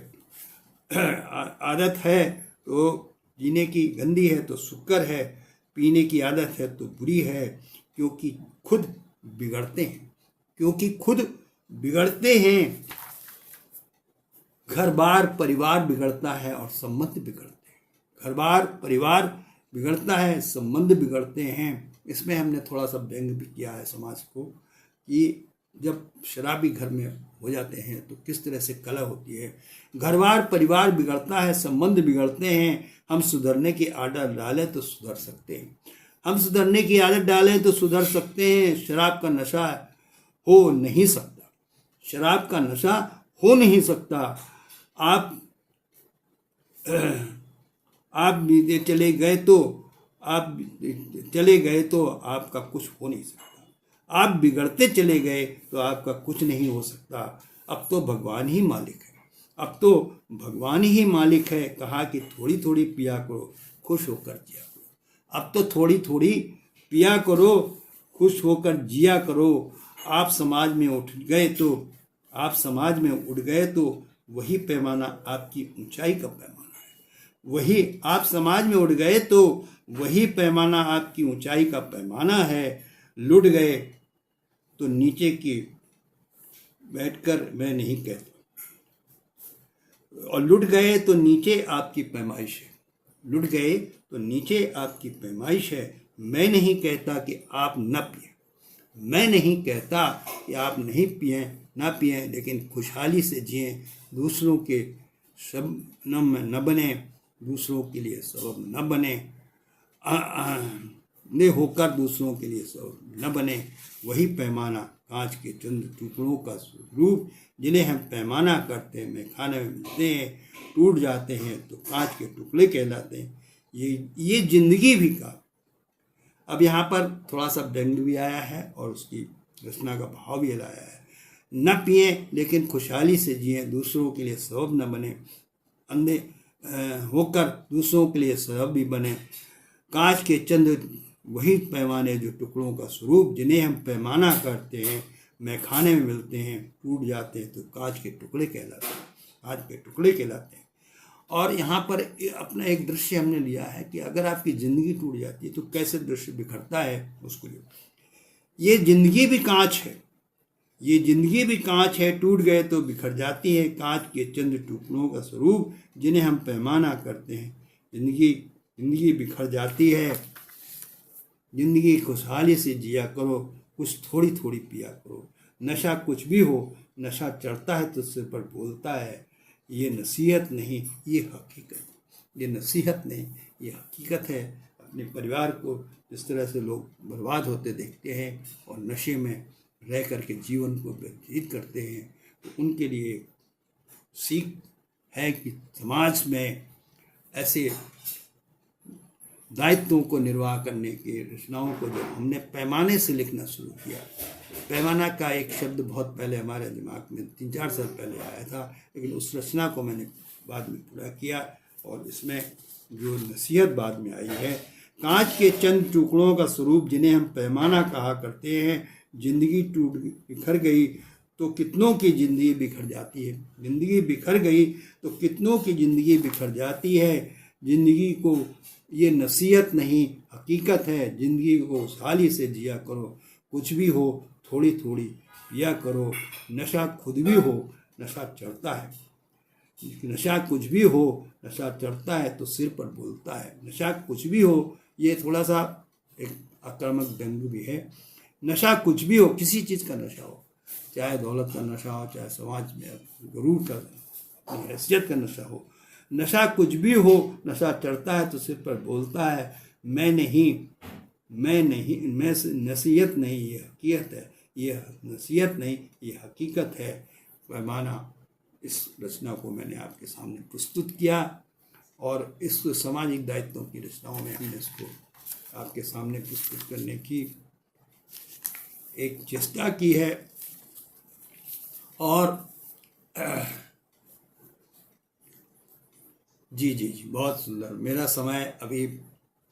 आदत है तो जीने की, गंदी है तो शुक्र है। पीने की आदत है तो बुरी है, क्योंकि खुद बिगड़ते हैं, क्योंकि खुद बिगड़ते हैं। घर बार परिवार बिगड़ता है और संबंध बिगड़ते हैं। घर बार परिवार बिगड़ता है, संबंध बिगड़ते हैं। इसमें हमने थोड़ा सा व्यंग भी किया है समाज को, कि जब शराबी घर में हो जाते हैं तो किस तरह से कलह होती है। घर बार परिवार बिगड़ता है, संबंध बिगड़ते हैं। हम सुधरने की आदत डालें तो सुधर सकते हैं, हम सुधरने की आदत डालें तो सुधर सकते हैं। शराब का नशा हो नहीं सकता, शराब का नशा हो नहीं सकता। आप चले गए तो आप चले गए तो आपका कुछ हो नहीं सकता। आप बिगड़ते चले गए तो आपका कुछ नहीं हो सकता। अब तो भगवान ही मालिक है, अब तो भगवान ही मालिक है। कहा कि थोड़ी थोड़ी पिया करो, खुश होकर जिया करो। अब तो थोड़ी थोड़ी पिया करो, खुश होकर जिया करो। आप समाज में उठ गए तो, आप समाज में उठ गए तो वही पैमाना आपकी ऊंचाई का पैमाना है। वही आप समाज में उठ गए तो वही पैमाना आपकी ऊंचाई का पैमाना है। लुट गए तो नीचे की बैठकर मैं नहीं कहता, और लुट गए तो नीचे आपकी पैमाइश है। लुट गए तो नीचे आपकी पैमाइश है। मैं नहीं कहता कि आप न पिए, मैं नहीं कहता कि आप नहीं पिए ना पिए, लेकिन खुशहाली से जिए। दूसरों के शबनम में न बने, दूसरों के लिए सबब न बने, ने होकर दूसरों के लिए सबब न बने। वही पैमाना कांच के चंद टुकड़ों का स्वरूप, जिन्हें हम पैमाना करते हैं, में खाने में मिलते हैं, टूट जाते हैं तो कांच के टुकड़े कहलाते हैं। ये जिंदगी भी का। अब यहाँ पर थोड़ा सा व्यंग भी आया है और उसकी रचना का भाव भी लाया है। न पिए लेकिन खुशहाली से जिए, दूसरों के लिए सबब न बने, अंधे होकर दूसरों के लिए सबब भी बने। कांच के चंद वही पैमाने जो टुकड़ों का स्वरूप, जिन्हें हम पैमाना करते हैं, मैखाने में मिलते हैं, टूट जाते हैं तो कांच के टुकड़े कहलाते हैं, कांच के टुकड़े कहलाते हैं। और यहाँ पर अपना एक दृश्य हमने लिया है कि अगर आपकी ज़िंदगी टूट जाती है तो कैसे दृश्य बिखरता है उसको। ये ज़िंदगी भी कांच है, ये ज़िंदगी भी कांच है, टूट गए तो बिखर जाती है। कांच के चंद टुकड़ों का स्वरूप, जिन्हें हम पैमाना करते हैं। जिंदगी बिखर जाती है। जिंदगी खुशहाली से जिया करो, कुछ थोड़ी थोड़ी पिया करो। नशा कुछ भी हो, नशा चढ़ता है तो सिर पर बोलता है। ये नसीहत नहीं, ये हकीकत। ये नसीहत नहीं, ये हकीकत है। अपने परिवार को जिस तरह से लोग बर्बाद होते देखते हैं और नशे में रह करके जीवन को व्यतीत करते हैं, तो उनके लिए सीख है कि समाज में ऐसे दायित्वों को निर्वाह करने के रचनाओं को जब हमने पैमाने से लिखना शुरू किया। पैमाना का एक शब्द बहुत पहले हमारे दिमाग में 3-4 साल पहले आया था, लेकिन उस रचना को मैंने बाद में पूरा किया और इसमें जो नसीहत बाद में आई है, कांच के चंद टुकड़ों का स्वरूप, जिन्हें हम पैमाना कहा करते हैं। जिंदगी टूट बिखर गई तो कितनों की ज़िंदगी बिखर जाती है। ज़िंदगी बिखर गई तो कितनों की ज़िंदगी बिखर जाती है। ज़िंदगी को ये नसीहत नहीं, हकीकत है। ज़िंदगी को खुशहाली से जिया करो, कुछ भी हो थोड़ी थोड़ी पिया करो। नशा खुद भी हो, नशा चढ़ता है। नशा कुछ भी हो, नशा चढ़ता है तो सिर पर बोलता है। नशा कुछ भी हो, ये थोड़ा सा एक आक्रामक व्यंग भी है। नशा कुछ भी हो, किसी चीज़ का नशा हो, चाहे दौलत का नशा हो, चाहे समाज में गुरूर का, अपनी हैसियत का नशा हो। नशा कुछ भी हो, नशा चढ़ता है तो सिर पर बोलता है। मैं नहीं, मैं नसीहत नहीं, ये हकीकत है। ये नसीहत नहीं, ये हकीकत है। पैमाना, इस रचना को मैंने आपके सामने प्रस्तुत किया और इस सामाजिक दायित्वों की रचनाओं में हमने इसको आपके सामने प्रस्तुत करने की एक चेष्टा की है। और जी जी जी, बहुत सुंदर। मेरा समय अभी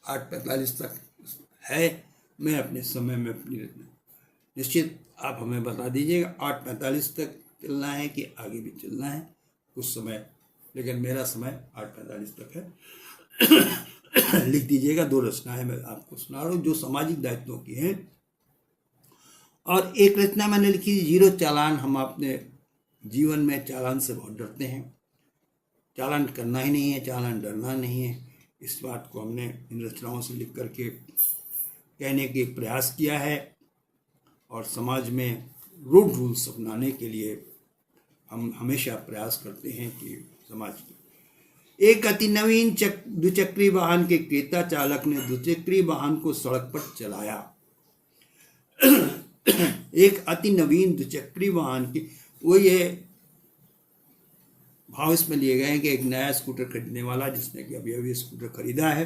8:45 तक है। मैं अपने समय में अपनी निश्चित आप हमें बता दीजिएगा 8:45 तक चलना है कि आगे भी चलना है कुछ समय, लेकिन मेरा समय 8:45 तक है। लिख दीजिएगा। 2 रचनाएं मैं आपको सुना रहा हूँ जो सामाजिक दायित्वों की हैं। और एक रचना मैंने लिखी, जीरो चालान। हम अपने जीवन में चालान से बहुत डरते हैं। चालान करना ही नहीं है, चालान डरना नहीं है। इस बात को हमने इन रचनाओं से लिख करके कहने के प्रयास किया है। और समाज में रोड रूल्स अपनाने के लिए हम हमेशा प्रयास करते हैं कि समाज एक अति नवीन द्विचक्री वाहन के क्रेता चालक ने द्विचक्री वाहन को सड़क पर चलाया। एक अति नवीन द्विचक्री वाहन की, वो ये भाव इसमें लिए गए हैं कि एक नया स्कूटर खरीदने वाला जिसने कि अभी अभी स्कूटर खरीदा है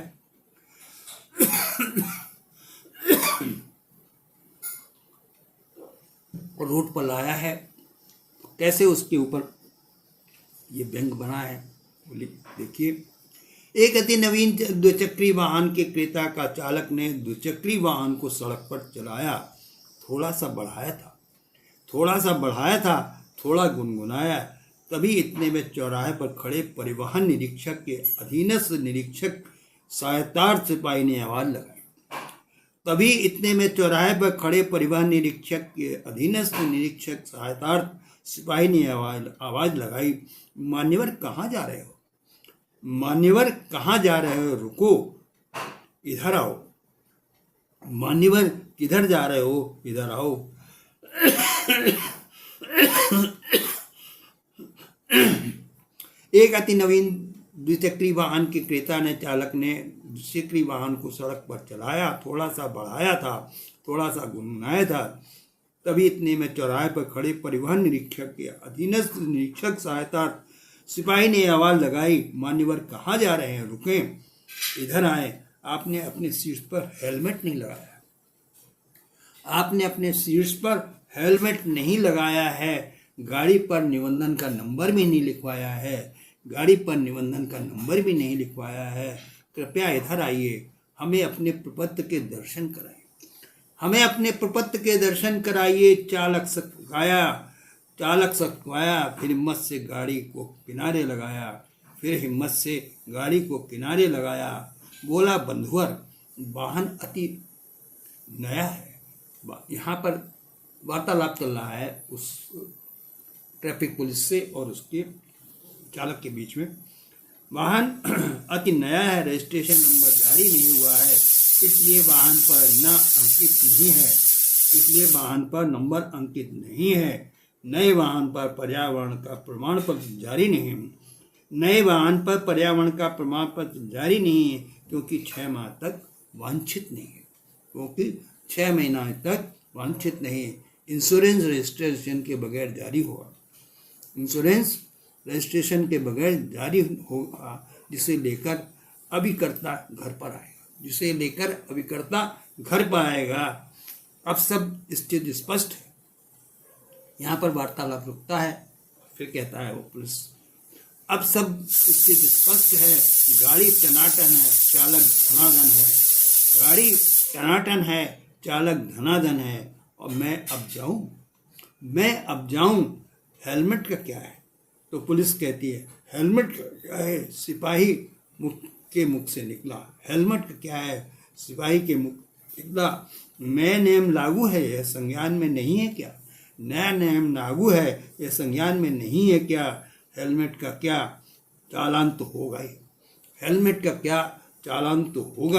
और रोड पर लाया है, कैसे उसके ऊपर ये व्यंग बना है। देखिए, एक अति नवीन द्विचक्री वाहन के क्रेता का चालक ने द्विचक्री वाहन को सड़क पर चलाया, थोड़ा सा बढ़ाया था, थोड़ा गुनगुनाया। तभी इतने में चौराहे पर खड़े परिवहन निरीक्षक के अधीनस्थ निरीक्षक सहायतार्थ सिपाही ने आवाज लगाई। तभी इतने में चौराहे पर खड़े परिवहन निरीक्षक के अधीनस्थ निरीक्षक सहायतार्थ सिपाही ने आवाज लगाई, मान्यवर कहाँ जा रहे हो? मान्यवर कहाँ जा रहे हो? रुको, इधर आओ। मान्यवर किधर जा रहे हो? इधर आओ। एक अति नवीन द्विचक्री वाहन के क्रेता ने चालक ने द्विचक्री वाहन को सड़क पर चलाया, थोड़ा सा बढ़ाया था, थोड़ा सा गुनगुनाया था। तभी इतने में चौराहे पर खड़े परिवहन निरीक्षक के अधीनस्थ निरीक्षक सहायता सिपाही ने आवाज लगाई, मान्यवर कहाँ जा रहे हैं? रुकें, इधर आए। आपने अपने सीट पर हेलमेट नहीं लगाया। आपने अपने सीट्स पर हेलमेट नहीं लगाया है। गाड़ी पर निबंधन का नंबर भी नहीं लिखवाया है। गाड़ी पर निबंधन का नंबर भी नहीं लिखवाया है। कृपया इधर आइए, हमें अपने प्रपत्र के दर्शन कराइए। हमें अपने प्रपत्र के दर्शन कराइए। चालक सकवाया, फिर हिम्मत से गाड़ी को किनारे लगाया। बोला, बंधुवर, वाहन अति नया है। यहाँ पर वार्तालाप चल रहा है उस ट्रैफिक पुलिस से और उसके चालक के बीच में। वाहन अति नया है, रजिस्ट्रेशन नंबर जारी नहीं हुआ है, इसलिए वाहन पर नंबर अंकित नहीं है। नए वाहन पर पर्यावरण का प्रमाण पत्र जारी नहीं है। क्योंकि 6 माह तक वांछित नहीं है। इंश्योरेंस रजिस्ट्रेशन के बगैर जारी होगा, जिसे लेकर अभिकर्ता घर पर आएगा। अब सब स्थिति स्पष्ट है। यहाँ पर वार्तालाप रुकता है, फिर कहता है वो पुलिस, अब सब स्थिति स्पष्ट है। गाड़ी टनाटन है, चालक धनाधन है, और मैं अब जाऊं। हेलमेट का क्या है? तो पुलिस कहती है, हेलमेट का क्या है? सिपाही के मुख से निकला, हेलमेट का क्या है? सिपाही के मुख निकला, नया नियम लागू है, यह संज्ञान में नहीं है क्या? हेलमेट का क्या? चालान तो होगा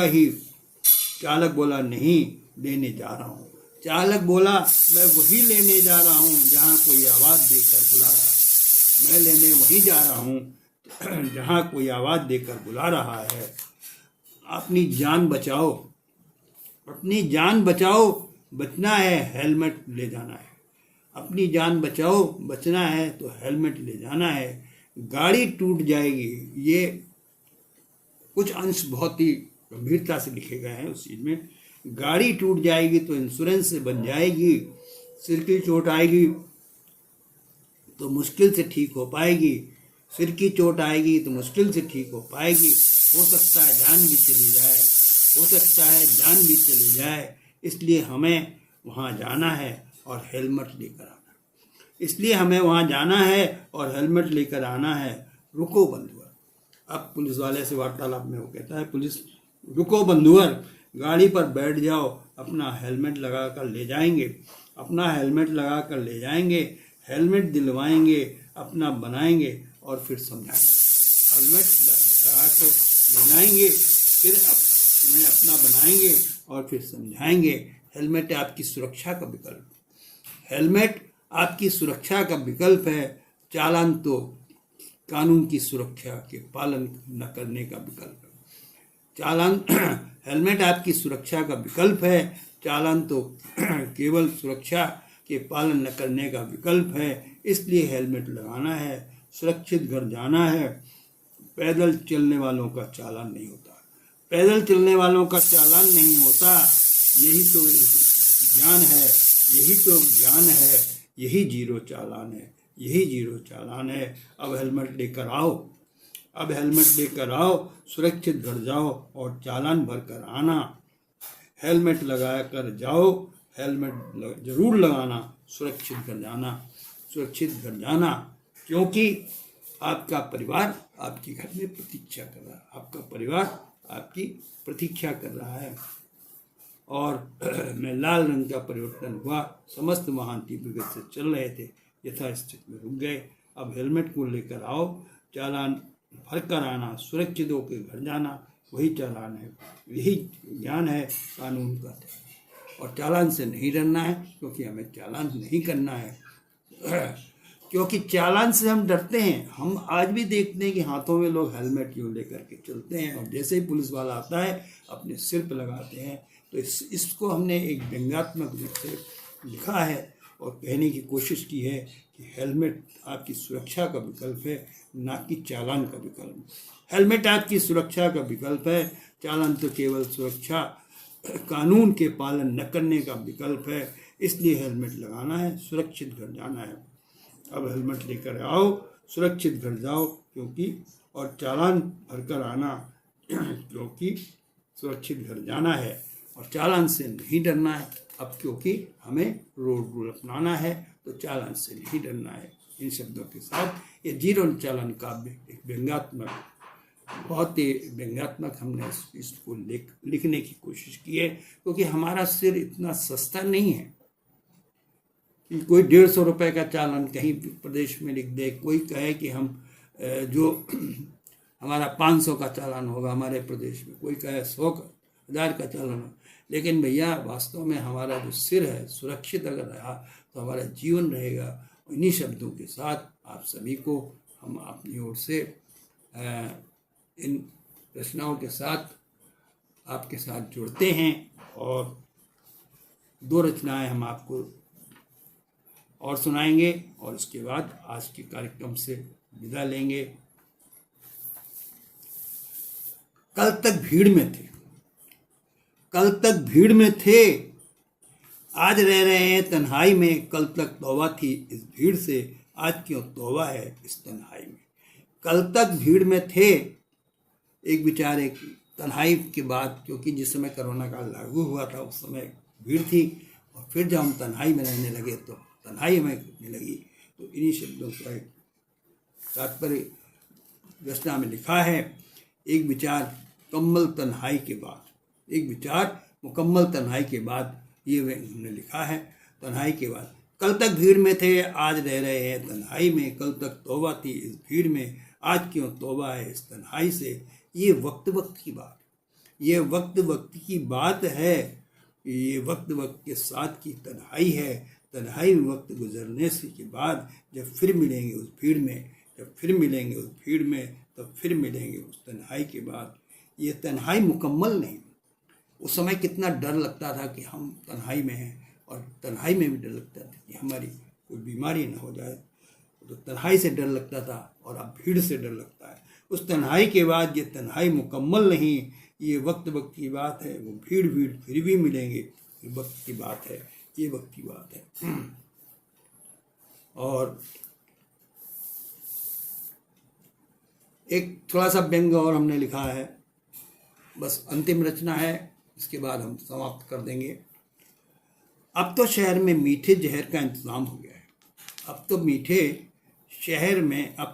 ही। चालक बोला, नहीं लेने जा रहा हूँ। मैं वही लेने जा रहा हूँ जहाँ कोई आवाज देकर बुला रहा है। अपनी जान बचाओ, बचना है, हेलमेट ले जाना है। अपनी जान बचाओ, बचना है तो हेलमेट ले जाना है। गाड़ी टूट जाएगी। ये कुछ अंश बहुत ही गंभीरता से लिखे गए हैं उस चीज़ में। गाड़ी टूट जाएगी तो इंश्योरेंस से बन जाएगी, सिर की चोट आएगी तो मुश्किल से ठीक हो पाएगी, सिर की चोट आएगी तो मुश्किल से ठीक हो पाएगी, हो सकता है जान भी चली जाए, हो सकता है जान भी चली जाए। इसलिए हमें वहाँ जाना है और हेलमेट लेकर आना है, इसलिए हमें वहाँ जाना है और हेलमेट लेकर आना है। रुको बंधुआ, अब पुलिस वाले से वार्तालाप में वो कहता है, पुलिस रुको बंधुआ, गाड़ी पर बैठ जाओ, अपना हेलमेट लगा कर ले जाएंगे, अपना हेलमेट लगा कर ले जाएंगे, हेलमेट दिलवाएंगे, अपना बनाएंगे और फिर समझाएंगे। हेलमेट लगा के ले जाएंगे, फिर उन्हें अपना बनाएंगे और फिर समझाएंगे। हेलमेट आपकी सुरक्षा का विकल्प, हेलमेट आपकी सुरक्षा का विकल्प है, चालान तो कानून की सुरक्षा के पालन न करने का विकल्प है। चालान हेलमेट आपकी सुरक्षा का विकल्प है, चालान तो केवल सुरक्षा के पालन न करने का विकल्प है। इसलिए हेलमेट लगाना है, सुरक्षित घर जाना है। पैदल चलने वालों का चालान नहीं होता, पैदल चलने वालों का चालान नहीं होता। यही तो ज्ञान है, यही तो ज्ञान है, यही जीरो चालान है, यही जीरो चालान है। अब हेलमेट लेकर आओ, अब हेलमेट लेकर आओ, सुरक्षित घर जाओ और चालान भर कर आना। हेलमेट लगा कर जाओ, हेलमेट जरूर लगाना, सुरक्षित घर जाना, सुरक्षित घर जाना, क्योंकि आपका परिवार आपके घर में प्रतीक्षा कर रहा है, आपका परिवार आपकी प्रतीक्षा कर रहा है। और मैं लाल रंग का परिवर्तन हुआ, समस्त वाहन तीव्र गति से चल रहे थे, यथास्थिति में रुक गए। अब हेलमेट को लेकर आओ, चालान भर कर आना, सुरक्षित होकर घर जाना, वही चालान है, यही ज्ञान है कानून का। और चालान से नहीं डरना है, क्योंकि हमें चालान नहीं करना है, क्योंकि चालान से हम डरते हैं। हम आज भी देखते हैं कि हाथों में लोग हेलमेट यूँ लेकर के चलते हैं और जैसे ही पुलिस वाला आता है अपने सिर पर लगाते हैं। तो इसको हमने एक व्यंग्यात्मक रूप से लिखा है और कहने की कोशिश की है कि हेलमेट आपकी सुरक्षा का विकल्प है, ना कि चालान का विकल्प। हेलमेट आपकी सुरक्षा का विकल्प है, चालान तो केवल सुरक्षा कानून के पालन न करने का विकल्प है। इसलिए हेलमेट लगाना है, सुरक्षित घर जाना है। अब हेलमेट लेकर आओ, सुरक्षित घर जाओ, क्योंकि और चालान भरकर आना, क्योंकि सुरक्षित घर जाना है और चालान से नहीं डरना है। अब क्योंकि हमें रोड रूल अपनाना है तो चालान से नहीं डरना है। इन शब्दों के साथ ये जीरो चालान काव्य एक व्यंग्यात्मक, बहुत ही व्यंग्यात्मक हमने इसको लिखने की कोशिश की है, क्योंकि हमारा सिर इतना सस्ता नहीं है कि कोई 150 रुपये का चालान कहीं प्रदेश में लिख दे, कोई कहे कि हम जो हमारा 500 का चालान होगा हमारे प्रदेश में, कोई कहे 100 का, 1000 का चालान हो। लेकिन भैया वास्तव में हमारा जो सिर है सुरक्षित अगर रहा तो हमारा जीवन रहेगा। इन्हीं शब्दों के साथ आप सभी को हम अपनी ओर से इन रचनाओं के साथ आपके साथ जुड़ते हैं और 2 रचनाएं हम आपको और सुनाएंगे और इसके बाद आज के कार्यक्रम से विदा लेंगे। कल तक भीड़ में थे, कल तक भीड़ में थे, आज रह रहे हैं तन्हाई में। कल तक तौबा थी इस भीड़ से, आज क्यों तौबा है इस तन्हाई में। कल तक भीड़ में थे, एक बेचारे की तन्हाई के बाद, क्योंकि जिस समय कोरोना काल लागू हुआ था उस समय भीड़ थी, और फिर जब हम तन्हाई में रहने लगे तो तन्हाई हमें घटने लगी। तो इन्हीं शब्दों का एक तात्पर्य रचना में लिखा है। एक विचार मुकम्मल तन्हाई के बाद, एक विचार मुकम्मल तन्हाई के बाद, ये हमने लिखा है तन्हाई के बाद। कल तक भीड़ में थे, आज रह रहे हैं तन्हाई में। कल तक तौबा थी इस भीड़ में, आज क्यों तौबा है इस तन्हाई से। ये वक्त वक्त की बात, ये वक्त वक्त की बात है, ये वक्त वक्त के साथ की तन्हाई है। तन्हाई में वक्त गुजरने से के बाद जब फिर मिलेंगे उस भीड़ में, जब फिर मिलेंगे उस भीड़ में, तब फिर मिलेंगे उस तन्हाई के बाद। ये तन्हाई मुकम्मल नहीं। उस समय कितना डर लगता था कि हम तन्हाई में हैं, और तन्हाई में भी डर लगता था कि हमारी कोई बीमारी न हो जाए, तो तन्हाई से डर लगता था और अब भीड़ से डर लगता है। उस तन्हाई के बाद ये तन्हाई मुकम्मल नहीं, ये वक्त वक्त की बात है, वो भीड़ भीड़ फिर भी मिलेंगे, ये वक्त की बात है, ये वक्त की बात है। और एक थोड़ा सा व्यंग और हमने लिखा है, बस अंतिम रचना है, इसके बाद हम समाप्त कर देंगे। अब तो शहर में मीठे जहर का इंतज़ाम हो गया है। अब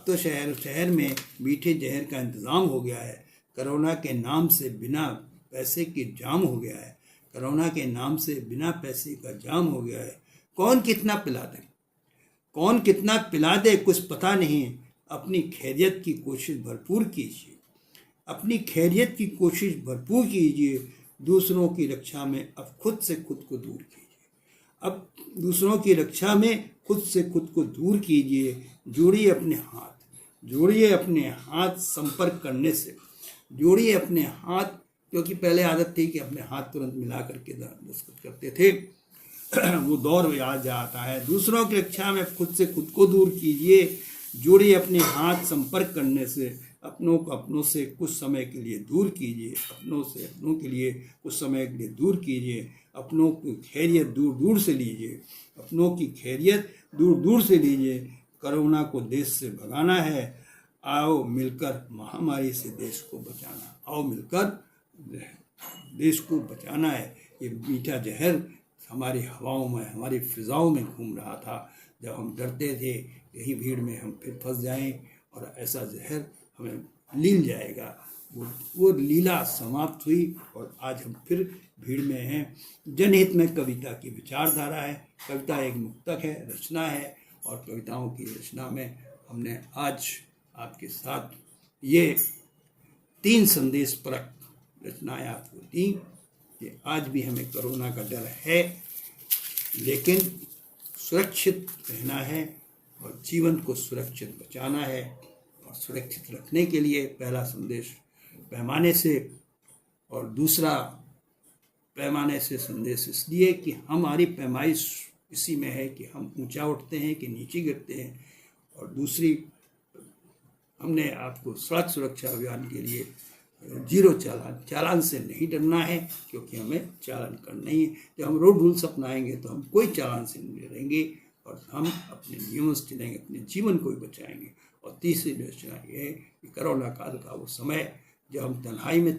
तो शहर में मीठे जहर का इंतज़ाम हो गया है। कोरोना के नाम से बिना पैसे के जाम हो गया है। कोरोना के नाम से बिना पैसे का जाम हो गया है। कौन कितना पिला दे कुछ पता नहीं। अपनी खैरियत की कोशिश भरपूर कीजिए। अपनी खैरियत की कोशिश भरपूर कीजिए। दूसरों की रक्षा में अब खुद से खुद को दूर कीजिए। अब दूसरों की रक्षा में खुद से खुद को दूर कीजिए। जोड़िए अपने हाथ संपर्क करने से। जोड़िए अपने हाथ, क्योंकि पहले आदत थी कि अपने हाथ तुरंत मिला करके दस्तखत करते थे, वो दौर याद आता है। दूसरों की रक्षा में खुद से खुद को दूर कीजिए। जोड़िए अपने हाथ संपर्क करने से। अपनों को अपनों से कुछ समय के लिए दूर कीजिए। अपनों से अपनों के लिए कुछ समय के लिए दूर कीजिए। अपनों की खैरियत दूर दूर से लीजिए। अपनों की खैरियत दूर दूर से लीजिए। कोरोना को देश से भगाना है। आओ मिलकर महामारी से देश को बचाना। आओ मिलकर देश को बचाना है। ये मीठा जहर हमारी हवाओं में, हमारी फिजाओं में घूम रहा था। जब हम डरते थे यही भीड़ में हम फिर फंस जाएं और ऐसा जहर हमें लील जाएगा, वो लीला समाप्त हुई और आज हम फिर भीड़ में हैं। जनहित में कविता की विचारधारा है। कविता एक मुक्तक है, रचना है, और कविताओं की रचना में हमने आज आपके साथ ये 3 संदेशपरक रचनाएं आपको दी कि आज भी हमें कोरोना का डर है, लेकिन सुरक्षित रहना है और जीवन को सुरक्षित बचाना है। और सुरक्षित रखने के लिए पहला संदेश पैमाने से, और दूसरा पैमाने से संदेश इसलिए कि हमारी पैमाइश इसी में है कि हम ऊंचा उठते हैं कि नीचे गिरते हैं। और दूसरी, हमने आपको सड़क सुरक्षा अभियान के लिए जीरो चालान से नहीं डरना है, क्योंकि हमें चालान करना ही है। जब हम रोड रूल्स अपनाएंगे तो हम कोई चालान से नहीं डरेंगे और हम अपने नियमों से चलेंगे, अपने जीवन को भी बचाएंगे। और तीसरी रचना ये है कि कोरोना काल का वो समय जब हम तन्हाई में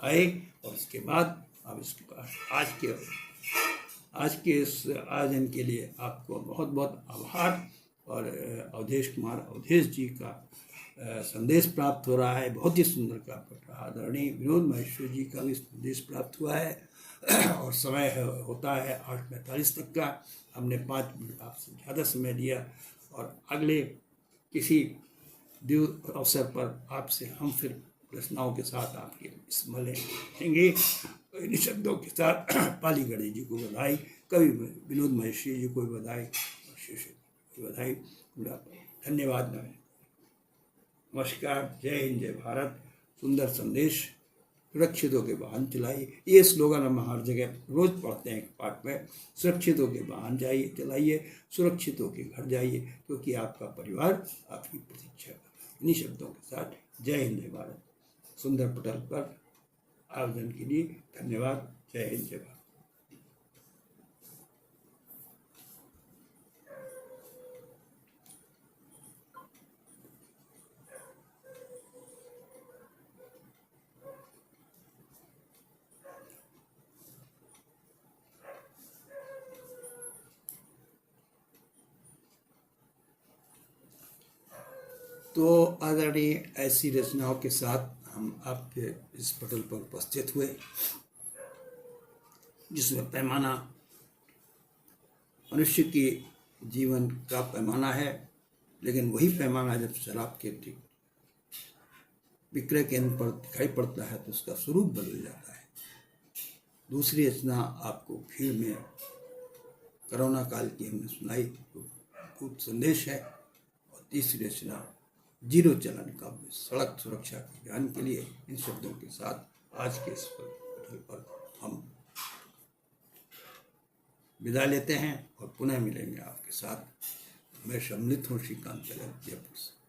आए, और उसके बाद अब इसके बाद आज के इस आयोजन के लिए आपको बहुत बहुत आभार। और अवधेश कुमार अवधेश जी का संदेश प्राप्त हो रहा है, बहुत ही सुंदर का पट रहा। आदरणीय विनोद महेश्वरी जी का भी संदेश प्राप्त हुआ है और समय होता है 8:45 तक का। हमने 5 मिनट आपसे ज़्यादा समय लिया, और अगले किसी अवसर पर आपसे हम फिर रचनाओं के साथ आपके मिलेंगे। इन शब्दों के साथ पाली गणेश जी को बधाई, कवि विनोद महेश्वरी जी को बधाई, बधाई। धन्यवाद, नमस्कार, जय हिंद, जय भारत। सुंदर संदेश, सुरक्षित होकर वाहन चलाइए, ये स्लोगन हम हर जगह रोज पढ़ते हैं पाठ में। सुरक्षित होकर वाहन चलाइए, सुरक्षित होकर घर जाइए, क्योंकि आपका परिवार आपकी प्रतीक्षा कर। इन्हीं शब्दों के साथ जय हिंद, जय भारत। सुंदर पटल पर आयोजन के लिए धन्यवाद। जय हिंद, जय भारत। तो आदरणीय ऐसी रचनाओं के साथ हम आपके इस पटल पर उपस्थित हुए, जिसमें पैमाना मनुष्य के जीवन का पैमाना है, लेकिन वही पैमाना जब शराब के विक्रय केंद्र पर दिखाई पड़ता है तो उसका स्वरूप बदल जाता है। दूसरी रचना आपको भीड़ में कोरोना काल की हमने सुनाई, तो खूब संदेश है। और तीसरी रचना जीरो चालान का सड़क सुरक्षा अभियान के लिए। इन शब्दों के साथ आज के इस पटल पर हम विदा लेते हैं और पुनः मिलेंगे आपके साथ। मैं सम्मिलित हूँ श्रीकांत जयपुर से।